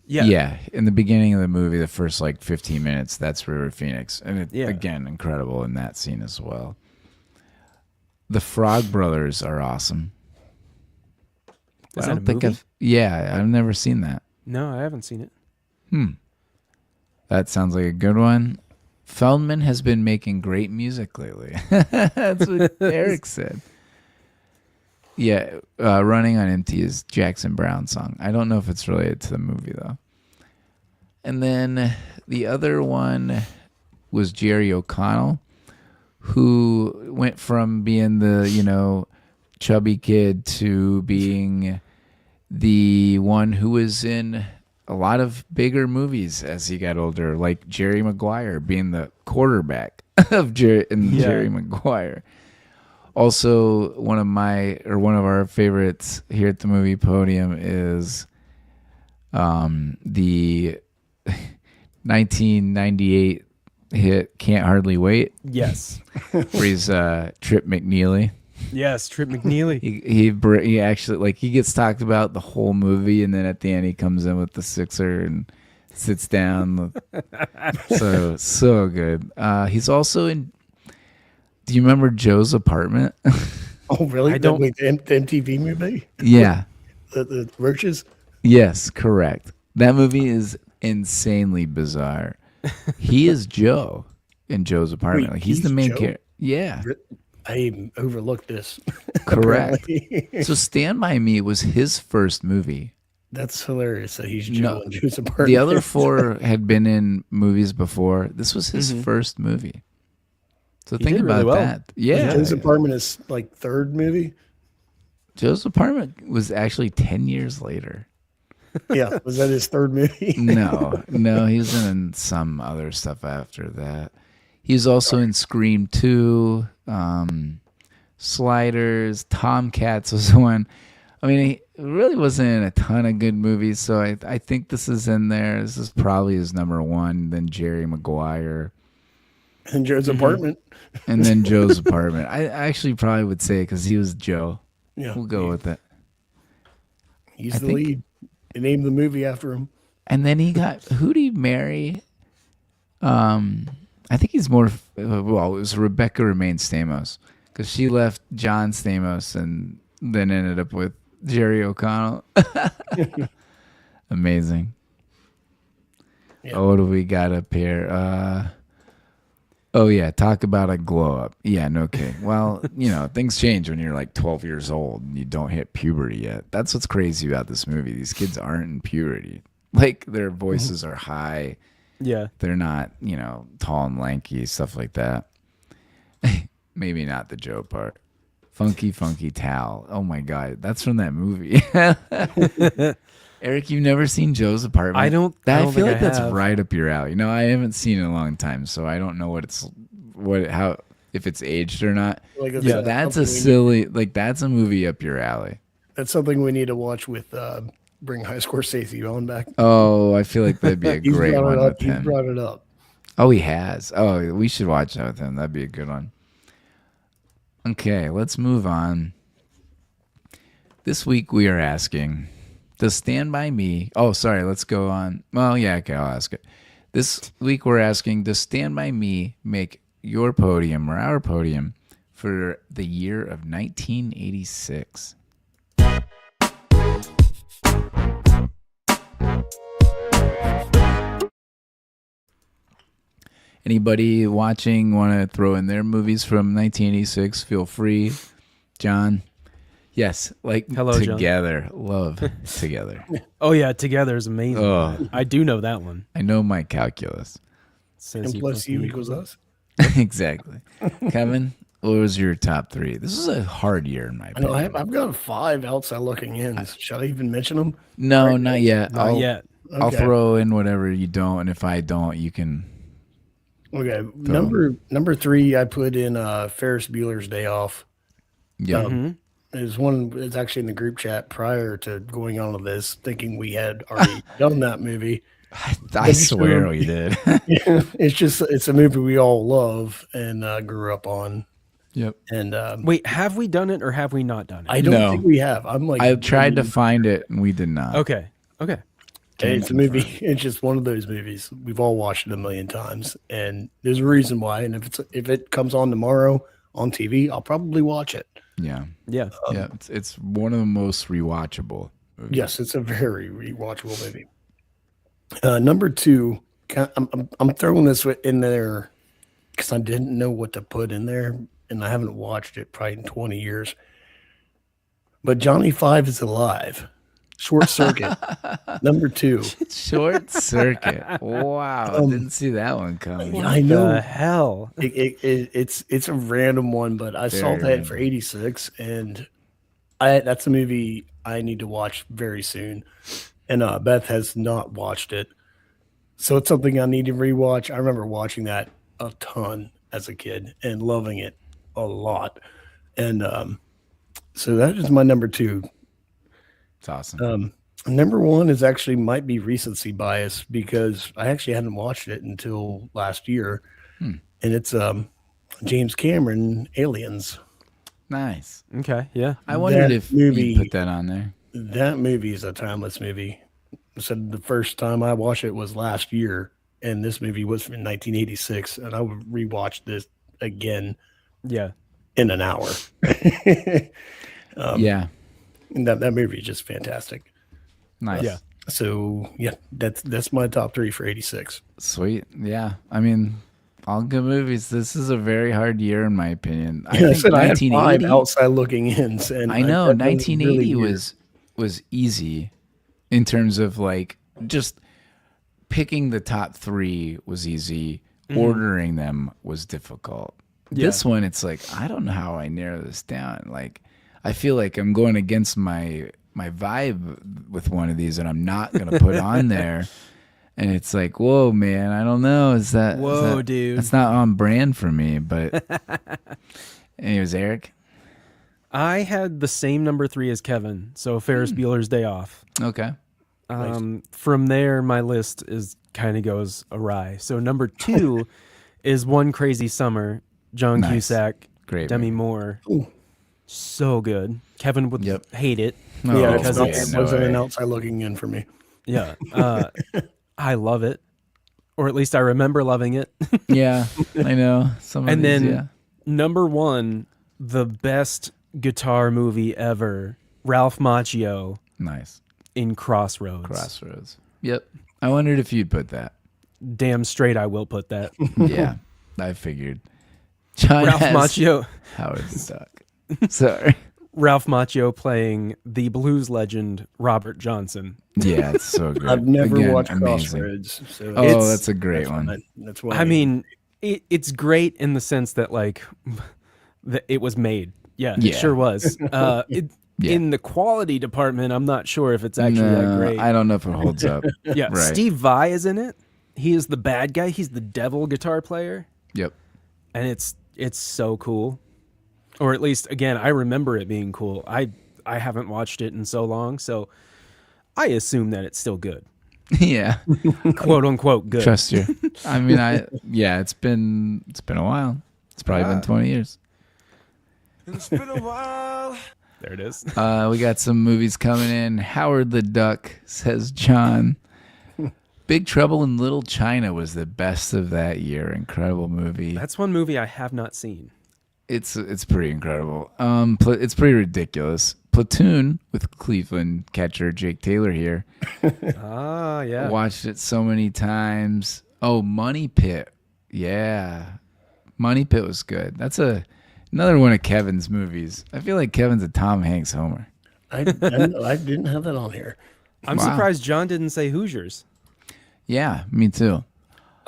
yeah, in the beginning of the movie, the first like 15 minutes, that's River Phoenix. And again, incredible in that scene as well. The Frog Brothers are awesome. Is I that don't a think movie? I've never seen that. No, I haven't seen it. That sounds like a good one. Feldman has been making great music lately. That's what Eric said. Yeah, Running on Empty is Jackson Brown's song. I don't know if it's related to the movie, though. And then the other one was Jerry O'Connell, who went from being the, chubby kid to being the one who was in a lot of bigger movies as he got older, like Jerry Maguire being the quarterback of Jerry Maguire. Also, one of our favorites here at the Movie Podium is the 1998 hit "Can't Hardly Wait." Yes. Where he's Trip McNeely. Yes, Trip McNeely. He actually he gets talked about the whole movie, and then at the end he comes in with the sixer and sits down. so good. He's also in. Do you remember Joe's Apartment? Oh, really? I don't. Wait, the MTV movie? Yeah. The Roaches? Yes, correct. That movie is insanely bizarre. He is Joe in Joe's Apartment. Wait, He's the he's main Joe? character. Yeah, I even overlooked this. correct. Apparently. So Stand By Me was his first movie. That's hilarious that he's Joe No, in Joe's Apartment. The other four had been in movies before. This was his first movie. So He think did about really well. that. Yeah. Joe's Apartment is like third movie. Joe's Apartment was actually 10 years later. Yeah, was that his third movie? No, he was in some other stuff after that. He was also in Scream 2, Sliders, Tomcats was one. I mean, he really wasn't in a ton of good movies, so I think this is in there. This is probably his number one, then Jerry Maguire, In Joe's Apartment. and then Joe's Apartment. I actually probably would say because he was Joe. Yeah, We'll go with it. he's I the think- lead. They named the movie after him. And then who'd he marry? I think he's more, it was Rebecca Romaine Stamos, because she left John Stamos and then ended up with Jerry O'Connell. Amazing. Yeah. Oh, what do we got up here? Oh, yeah, talk about a glow up. Yeah, no kidding. Well, things change when you're like 12 years old and you don't hit puberty yet. That's what's crazy about this movie. These kids aren't in puberty. Like, their voices are high. Yeah. They're not, tall and lanky, stuff like that. Maybe not the Joe part. Funky, Funky Towel. Oh, my God. That's from that movie. Eric, you've never seen Joe's Apartment? I don't feel think like I that's have. right up your alley. No, I haven't seen it in a long time, so I don't know if it's aged or not. Like Yeah, That's a silly, that's a movie up your alley. That's something we need to watch with bring High Scorsese on back. Oh, I feel like that'd be a He's great brought one it up. with He's him. brought it up. Oh, he has. Oh, we should watch that with him. That'd be a good one. Okay, let's move on. This week we are asking, does Stand By Me... Oh, sorry, let's go on. Well, yeah, okay, I'll ask it. This week we're asking, does Stand By Me make your podium or our podium for the year of 1986? Anybody watching want to throw in their movies from 1986? Feel free. John? Yes, like Hello, John. Together. Love Together. Oh yeah, Together is amazing. Oh. I do know that one. I know my calculus. Says And plus you equals us. Exactly. Kevin, what was your top three? This is a hard year in my I know opinion. I've got 5 outside looking in. Should I even mention them? No, not yet. Not yet. I'll Okay. throw in whatever you don't, and if I don't, you can. Okay, number 3, I put in Ferris Bueller's Day Off. Yeah. It's actually in the group chat prior to going on to this, thinking we had already done that movie. I swear we did. It's a movie we all love and grew up on. Yep. And Wait, have we done it or have we not done it? I don't No. think we have. I'm like, I tried to find it, and we did not. Okay. it's a movie. It's just one of those movies. We've all watched it a million times, and there's a reason why. And if it comes on tomorrow on TV, I'll probably watch it. Yeah. Yeah. Yeah. It's one of the most rewatchable movies. Yes, it's a very rewatchable movie. Number 2, I'm throwing this in there because I didn't know what to put in there, and I haven't watched it probably in 20 years. But Johnny Five is Alive. Short Circuit. Number 2. Short Circuit. Wow. Didn't see that one coming. I know. The hell. It's a random one, but I saw Very that for 86, and that's a movie I need to watch very soon. And Beth has not watched it, so it's something I need to rewatch. I remember watching that a ton as a kid and loving it a lot, and so that is my number 2. It's awesome. Number 1 is actually might be recency bias because I actually hadn't watched it until last year, and it's James Cameron Aliens. Nice. Okay. Yeah. I wondered That if movie- you put that on there. That movie is a timeless movie. I said the first time I watched it was last year, and this movie was from 1986, and I would rewatch this again Yeah. in an hour. Yeah. And that movie is just fantastic. Nice. Yeah. So yeah, that's my top 3 for 86. Sweet. Yeah. I mean, all good movies. This is a very hard year in my opinion. I I think said I had 5 1980. outside looking ins, and I know that was 1980 really weird. was easy in terms of like just picking the top 3 was easy. Ordering them was difficult. Yeah. This one, it's like, I don't know how I narrow this down. Like, I feel like I'm going against my vibe with one of these that I'm not going to put on there. And it's like, whoa, man, I don't know. Whoa, dude. That's not on brand for me. But anyways, Eric? I had the same number 3 as Kevin, so Ferris Bueller's Day Off. Okay. From there, my list kind of goes awry. So number 2 is One Crazy Summer, John Nice. Cusack, Great Demi movie. Moore. So good. Kevin would Yep. hate it. Oh, Yeah, because it it's- wasn't an way. outside looking in for me. Yeah. I love it, or at least I remember loving it. Yeah, I know. Some of And these, then yeah. number 1, the best guitar movie ever, Ralph Macchio Nice. in Crossroads. Crossroads. Yep. I wondered if you'd put that. Damn straight I will put that. Yeah, I figured. John Ralph has Macchio. Howard the Duck. Sorry. Ralph Macchio playing the blues legend Robert Johnson. Yeah, it's so good. I've never Again, watched amazing. Crossroads. So Oh, It's- that's a great one. That's why I mean, it's great in the sense that like it was made. Yeah, Yeah. it sure was. Yeah. In the quality department, I'm not sure if it's actually that No, great. I don't know if it holds up. Yeah, Right. Steve Vai is in it. He is the bad guy. He's the devil guitar player, Yep. and it's so cool. Or at least, again, I remember it being cool. I I haven't watched it in so long, so I assume that it's still good, Yeah. quote unquote good. Trust you. I mean, it's been a while. It's probably been 20 years. It's been a while. There it is. We got some movies coming in. Howard the Duck, says John. Big Trouble in Little China was the best of that year. Incredible movie. That's one movie I have not seen. It's pretty incredible. It's pretty ridiculous. Platoon with Cleveland catcher Jake Taylor here. Ah, yeah. Watched it so many times. Oh, Money Pit. Yeah. Money Pit was good. That's another one of Kevin's movies. I feel like Kevin's a Tom Hanks homer. I didn't have that on here. I'm Wow. surprised John didn't say Hoosiers. Yeah, me too.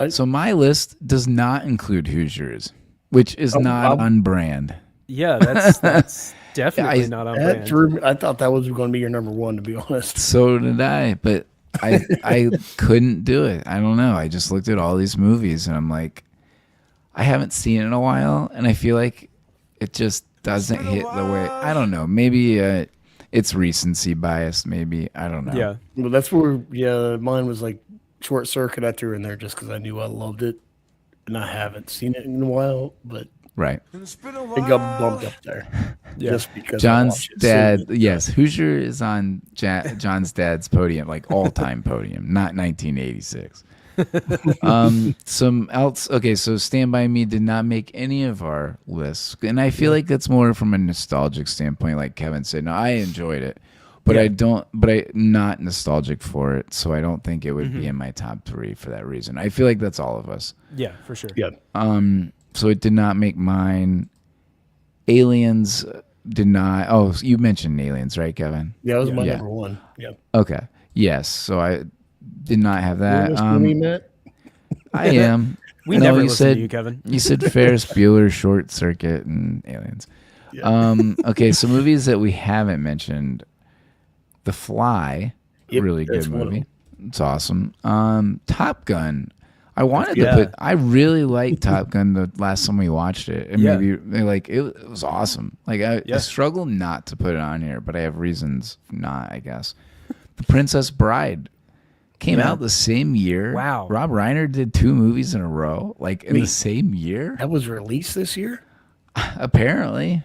So my list does not include Hoosiers, which is not on brand. Yeah, that's definitely not on That brand. threw me, I thought that was going to be your number one, to be honest. So did I, but I couldn't do it. I don't know. I just looked at all these movies and I'm like, I haven't seen it in a while, and I feel like it just doesn't hit the way. I don't know. Maybe it's recency bias. Maybe I don't know. Yeah. Well, that's where mine was like Short Circuit. I threw in there just because I knew I loved it, and I haven't seen it in a while, but Right. It's been a it while. got bumped up there just because John's I watched it. dad. So, Yes, Hoosier is on John's dad's podium, like all-time podium, not 1986. Some else. Okay, so Stand By Me did not make any of our lists, and I feel like that's more from a nostalgic standpoint, like Kevin said. No, I enjoyed it, but I don't. But I'm not nostalgic for it, so I don't think it would be in my top 3 for that reason. I feel like that's all of us. Yeah, for sure. Yeah. So it did not make mine. Aliens did not. Oh, you mentioned Aliens, right, Kevin? Yeah, that was my Yeah. number one. Yeah. Okay. Yes. So I did not have that. You listening to me, Matt? I am. We No, never you listened said- to you, Kevin. You said Ferris Bueller, Short Circuit, and Aliens. Okay, so movies that we haven't mentioned. The Fly, Yep, really that's good one of movie. them. It's awesome. Top Gun. I wanted Yeah. to put. I really liked Top Gun the last time we watched it, and Yeah. maybe like it was awesome. Like I struggle not to put it on here, but I have reasons not. I guess. The Princess Bride came out the same year. Wow. Rob Reiner did 2 movies in a row, like in the Wait. same year. That was released this year? Apparently,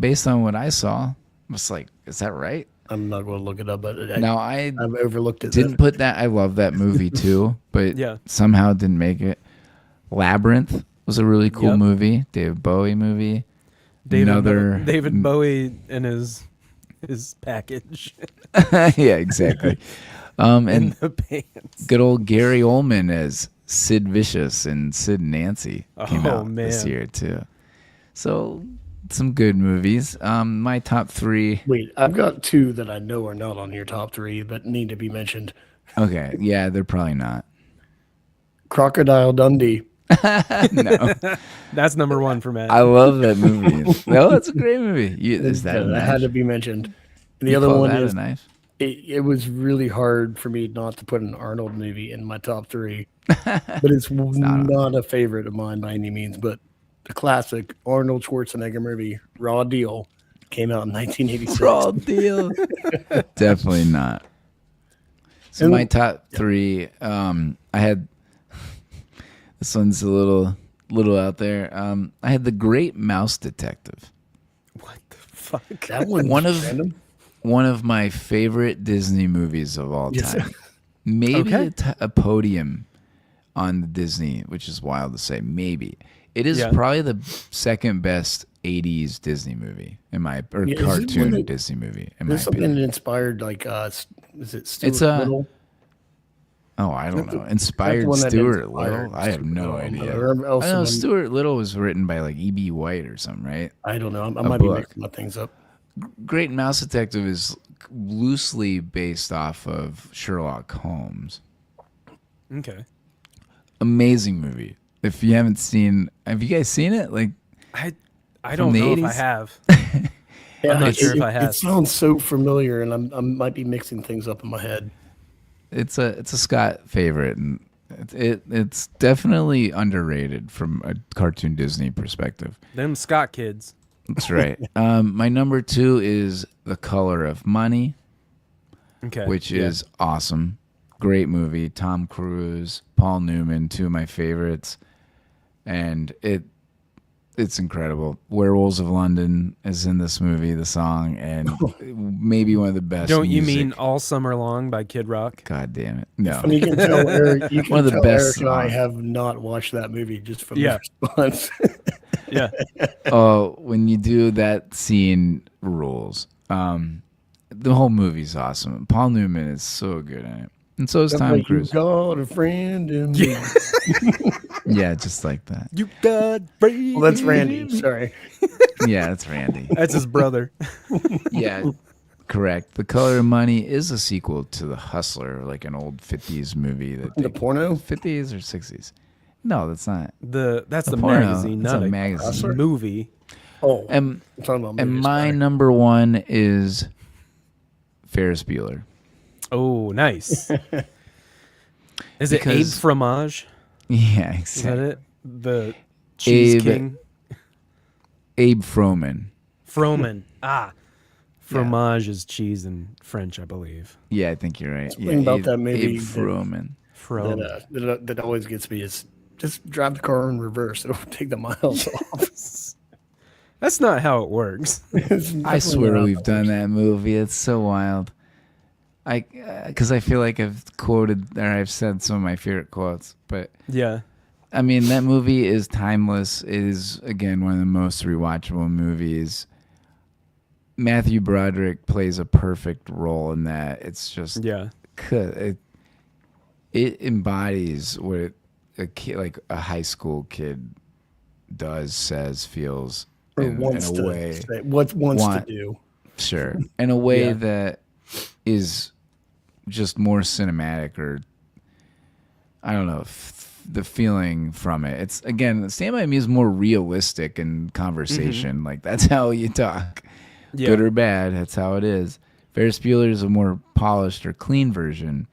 based on what I saw, I was like, is that right? I'm not going to look it up, but Now I I've overlooked it. didn't put that. I love that movie too, but Yeah. somehow didn't make it. Labyrinth was a really cool Yep. movie. David Bowie movie. David Bowie and his package Yeah, exactly. in And the pants. good old Gary Oldman as Sid Vicious and Sid and Nancy came Oh, out this man. year too. So some good movies. My top 3. Wait, I've got 2 that I know are not on your top 3, but need to be mentioned. Okay, yeah, they're probably not. Crocodile Dundee. No, That's number 1 for Matt. I love that movie. No, that's a great movie. Is that a That had knife? to be mentioned. And the You other call one that is a knife? it was really hard for me not to put an Arnold movie in my top 3, but it's not a favorite of mine by any means. But the classic Arnold Schwarzenegger movie, Raw Deal, came out in 1986. Raw deal. Definitely not. So And- my top 3, I had this one's a little out there. I had The Great Mouse Detective. What the fuck? That one, One of- random. One of my favorite Disney movies of all Yes. time. Maybe Okay. a podium on the Disney, which is wild to say. Maybe it is Yeah. probably the second best '80s Disney movie Yeah, is it one cartoon that- Disney movie. In my There's something opinion. that inspired like is it Stuart It's a- Little? Oh, I don't know. That's Inspired the one that Stuart inspired Little. I have Stuart no Little. idea. Whoever else I know in- Stuart Little was written by like E.B. White or something, right? I don't know. I might be book. mixing my things up. Great Mouse Detective is loosely based off of Sherlock Holmes. Okay. Amazing movie. If you haven't seen, have you guys seen it? Like, I From don't the know if 80s? I have. Yeah, not sure if I It have. sounds so familiar, and I might be mixing things up in my head. it's a Scott favorite, and it's definitely underrated from a cartoon Disney perspective. Them Scott kids. That's right. My number 2 is The Color of Money, Okay. which is awesome. Great movie. Tom Cruise, Paul Newman, two of my favorites. And it's incredible. Werewolves of London is in this movie, the song, and maybe one of the best. Don't you music. mean All Summer Long by Kid Rock? God damn it. No. And you can tell Eric, One of the best Eric and I songs. have not watched that movie just from Yeah. the response. Yeah. Oh, when you do that scene rules. The whole movie's awesome. Paul Newman is so good in it. And so is Tom Like, you Cruise. got a friend in me. Yeah, just like that. You got brave. Well, that's Randy. Sorry. Yeah, that's Randy. That's his brother. Yeah, correct. The Color of Money is a sequel to The Hustler, like an old 50s movie. The porno? 50s or 60s? No, that's not. That's the porno. magazine, It's not a a magazine. movie. Oh, And, I'm talking about and movies, my sorry. number 1 is Ferris Bueller. Oh, nice. Is it Abe Because- Fromage? Yeah, Is that exactly. it? The Cheese Abe- King? Abe Froman. Froman. Fromage is cheese in French, I believe. Yeah, I think you're right. Something Yeah, about Abe, that movie Abe that- Froman. Froman. that always gets me is just drive the car in reverse. It'll take the miles off. That's not how it works. I swear we've done that movie. It's so wild. Because I feel like I've quoted or I've said some of my favorite quotes, but Yeah. I mean that movie is timeless. It is again one of the most rewatchable movies. Matthew Broderick plays a perfect role in that. It's just Yeah. it embodies what a kid, like a high school kid, does, says, feels Or in wants a to way. say, what wants want- to do. Sure. In a way Yeah. that is just more cinematic, or I don't know, the feeling from it. It's again, Stand By Me is more realistic in conversation. Like that's how you talk. Yeah. Good or bad, that's how it is. Ferris Bueller is a more polished or clean version,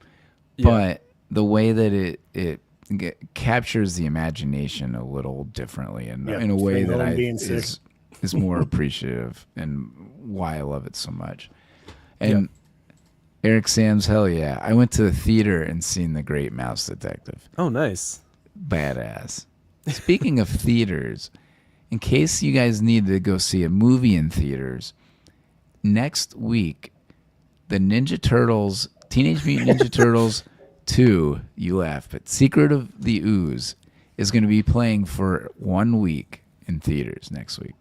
Yeah. but the way that it captures the imagination a little differently, and Yeah, in a way staying that home, being sick. is more appreciative, and why I love it so much. And Eric Sam's, hell yeah! I went to the theater and seen The Great Mouse Detective. Oh, nice. Badass. Speaking of theaters, in case you guys need to go see a movie in theaters, next week, the Teenage Mutant Ninja Turtles 2, you laugh, but Secret of the Ooze is going to be playing for 1 week in theaters next week.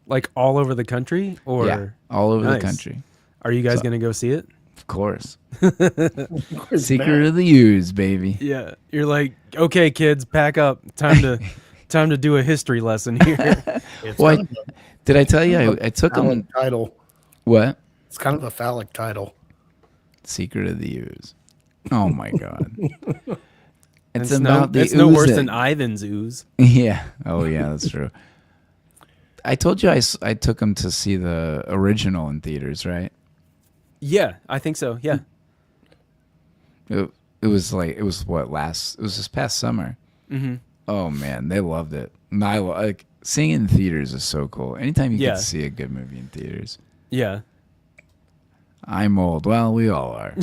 Like all over the country? Or Yeah, all over Nice. the country. Are you guys So- going to go see it? Of course. Where's Secret Matt? of the Ooze, baby. Yeah. You're like, okay, kids, pack up. Time to do a history lesson here. It's Well, kind of did I tell you I a took them? phallic title. What? It's kind of a phallic title. Secret of the Ooze. Oh my god. It's no, about the it's no ooze worse that- than Ivan's ooze. Yeah. Oh yeah, that's true. I told you I took them to see the original in theaters, right? Yeah, I think so. Yeah. It was this past summer. Mm-hmm. Oh man, they loved it. And like seeing it in theaters is so cool. Anytime you Yeah. get to see a good movie in theaters. Yeah. I'm old. Well, we all are.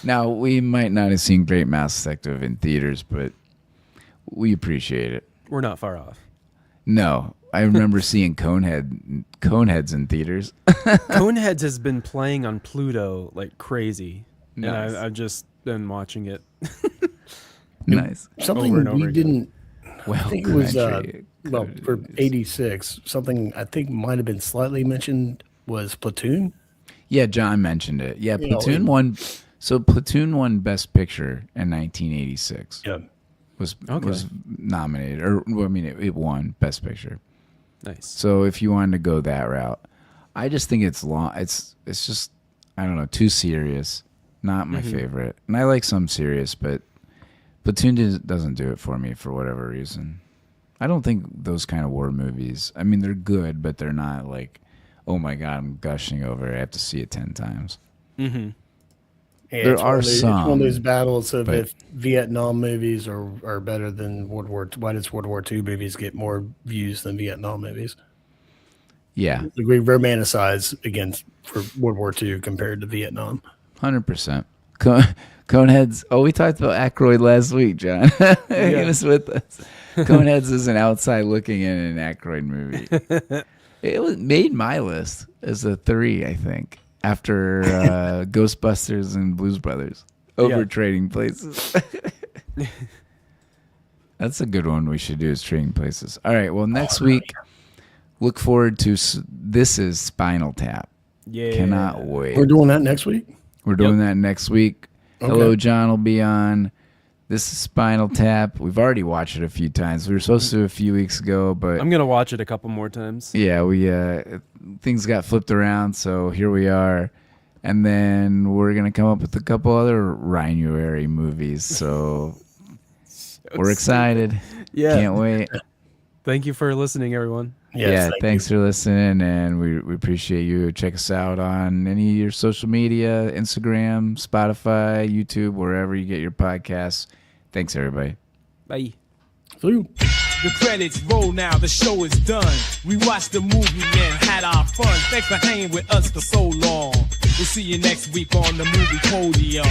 Now, we might not have seen Great Mouse Detective in theaters, but we appreciate it. We're not far off. No, I remember seeing Coneheads in theaters. Coneheads has been playing on Pluto like crazy. Nice. And I've just been watching it. Nice. Something Over and over we again. didn't. Well, I think it was country. well for '86. Something I think might have been slightly mentioned was Platoon. Yeah, John mentioned it. Yeah, You know, Platoon and- won. So Platoon won Best Picture in 1986. Yeah. Was Okay. nominated, or well, I mean, it won Best Picture. Nice. So if you wanted to go that route, I just think it's long. It's just, I don't know, too serious. Not my favorite. And I like some serious, but Platoon doesn't do it for me for whatever reason. I don't think those kind of war movies, I mean, they're good, but they're not like, oh my God, I'm gushing over it. I have to see it 10 times. Mm-hmm. Yeah, There it's one are of those- It's one of those some, battles of but- if Vietnam movies are better than World War. Why does World War II movies get more views than Vietnam movies? Yeah, We romanticize against for World War II compared to Vietnam. 100%. Coneheads. Oh, we talked about Aykroyd last week, John. He was with us. Coneheads is an outside looking in an Aykroyd movie. It made my list as a 3, I think, after Ghostbusters and Blues Brothers over Trading Places. That's a good one we should do is Trading Places. All right. Well, next week, look forward to This Is Spinal Tap. Yeah. Cannot wait. We're doing that next week? We're doing that next week. Okay. Hello, John will be on. This is Spinal Tap. We've already watched it a few times. We were supposed to a few weeks ago, but I'm gonna watch it a couple more times. yeah, we things got flipped around, so here we are. And then we're gonna come up with a couple other Reineruary movies. So we're excited. Yeah. Can't wait. Thank you for listening, everyone. Yes, thanks for listening, and we appreciate you. Check us out on any of your social media, Instagram, Spotify, YouTube, wherever you get your podcasts. Thanks, everybody. Bye. you. The credits roll now, the show is done. We watched the movie and had our fun. Thanks for hanging with us for so long. We'll see you next week on the Movie Podium.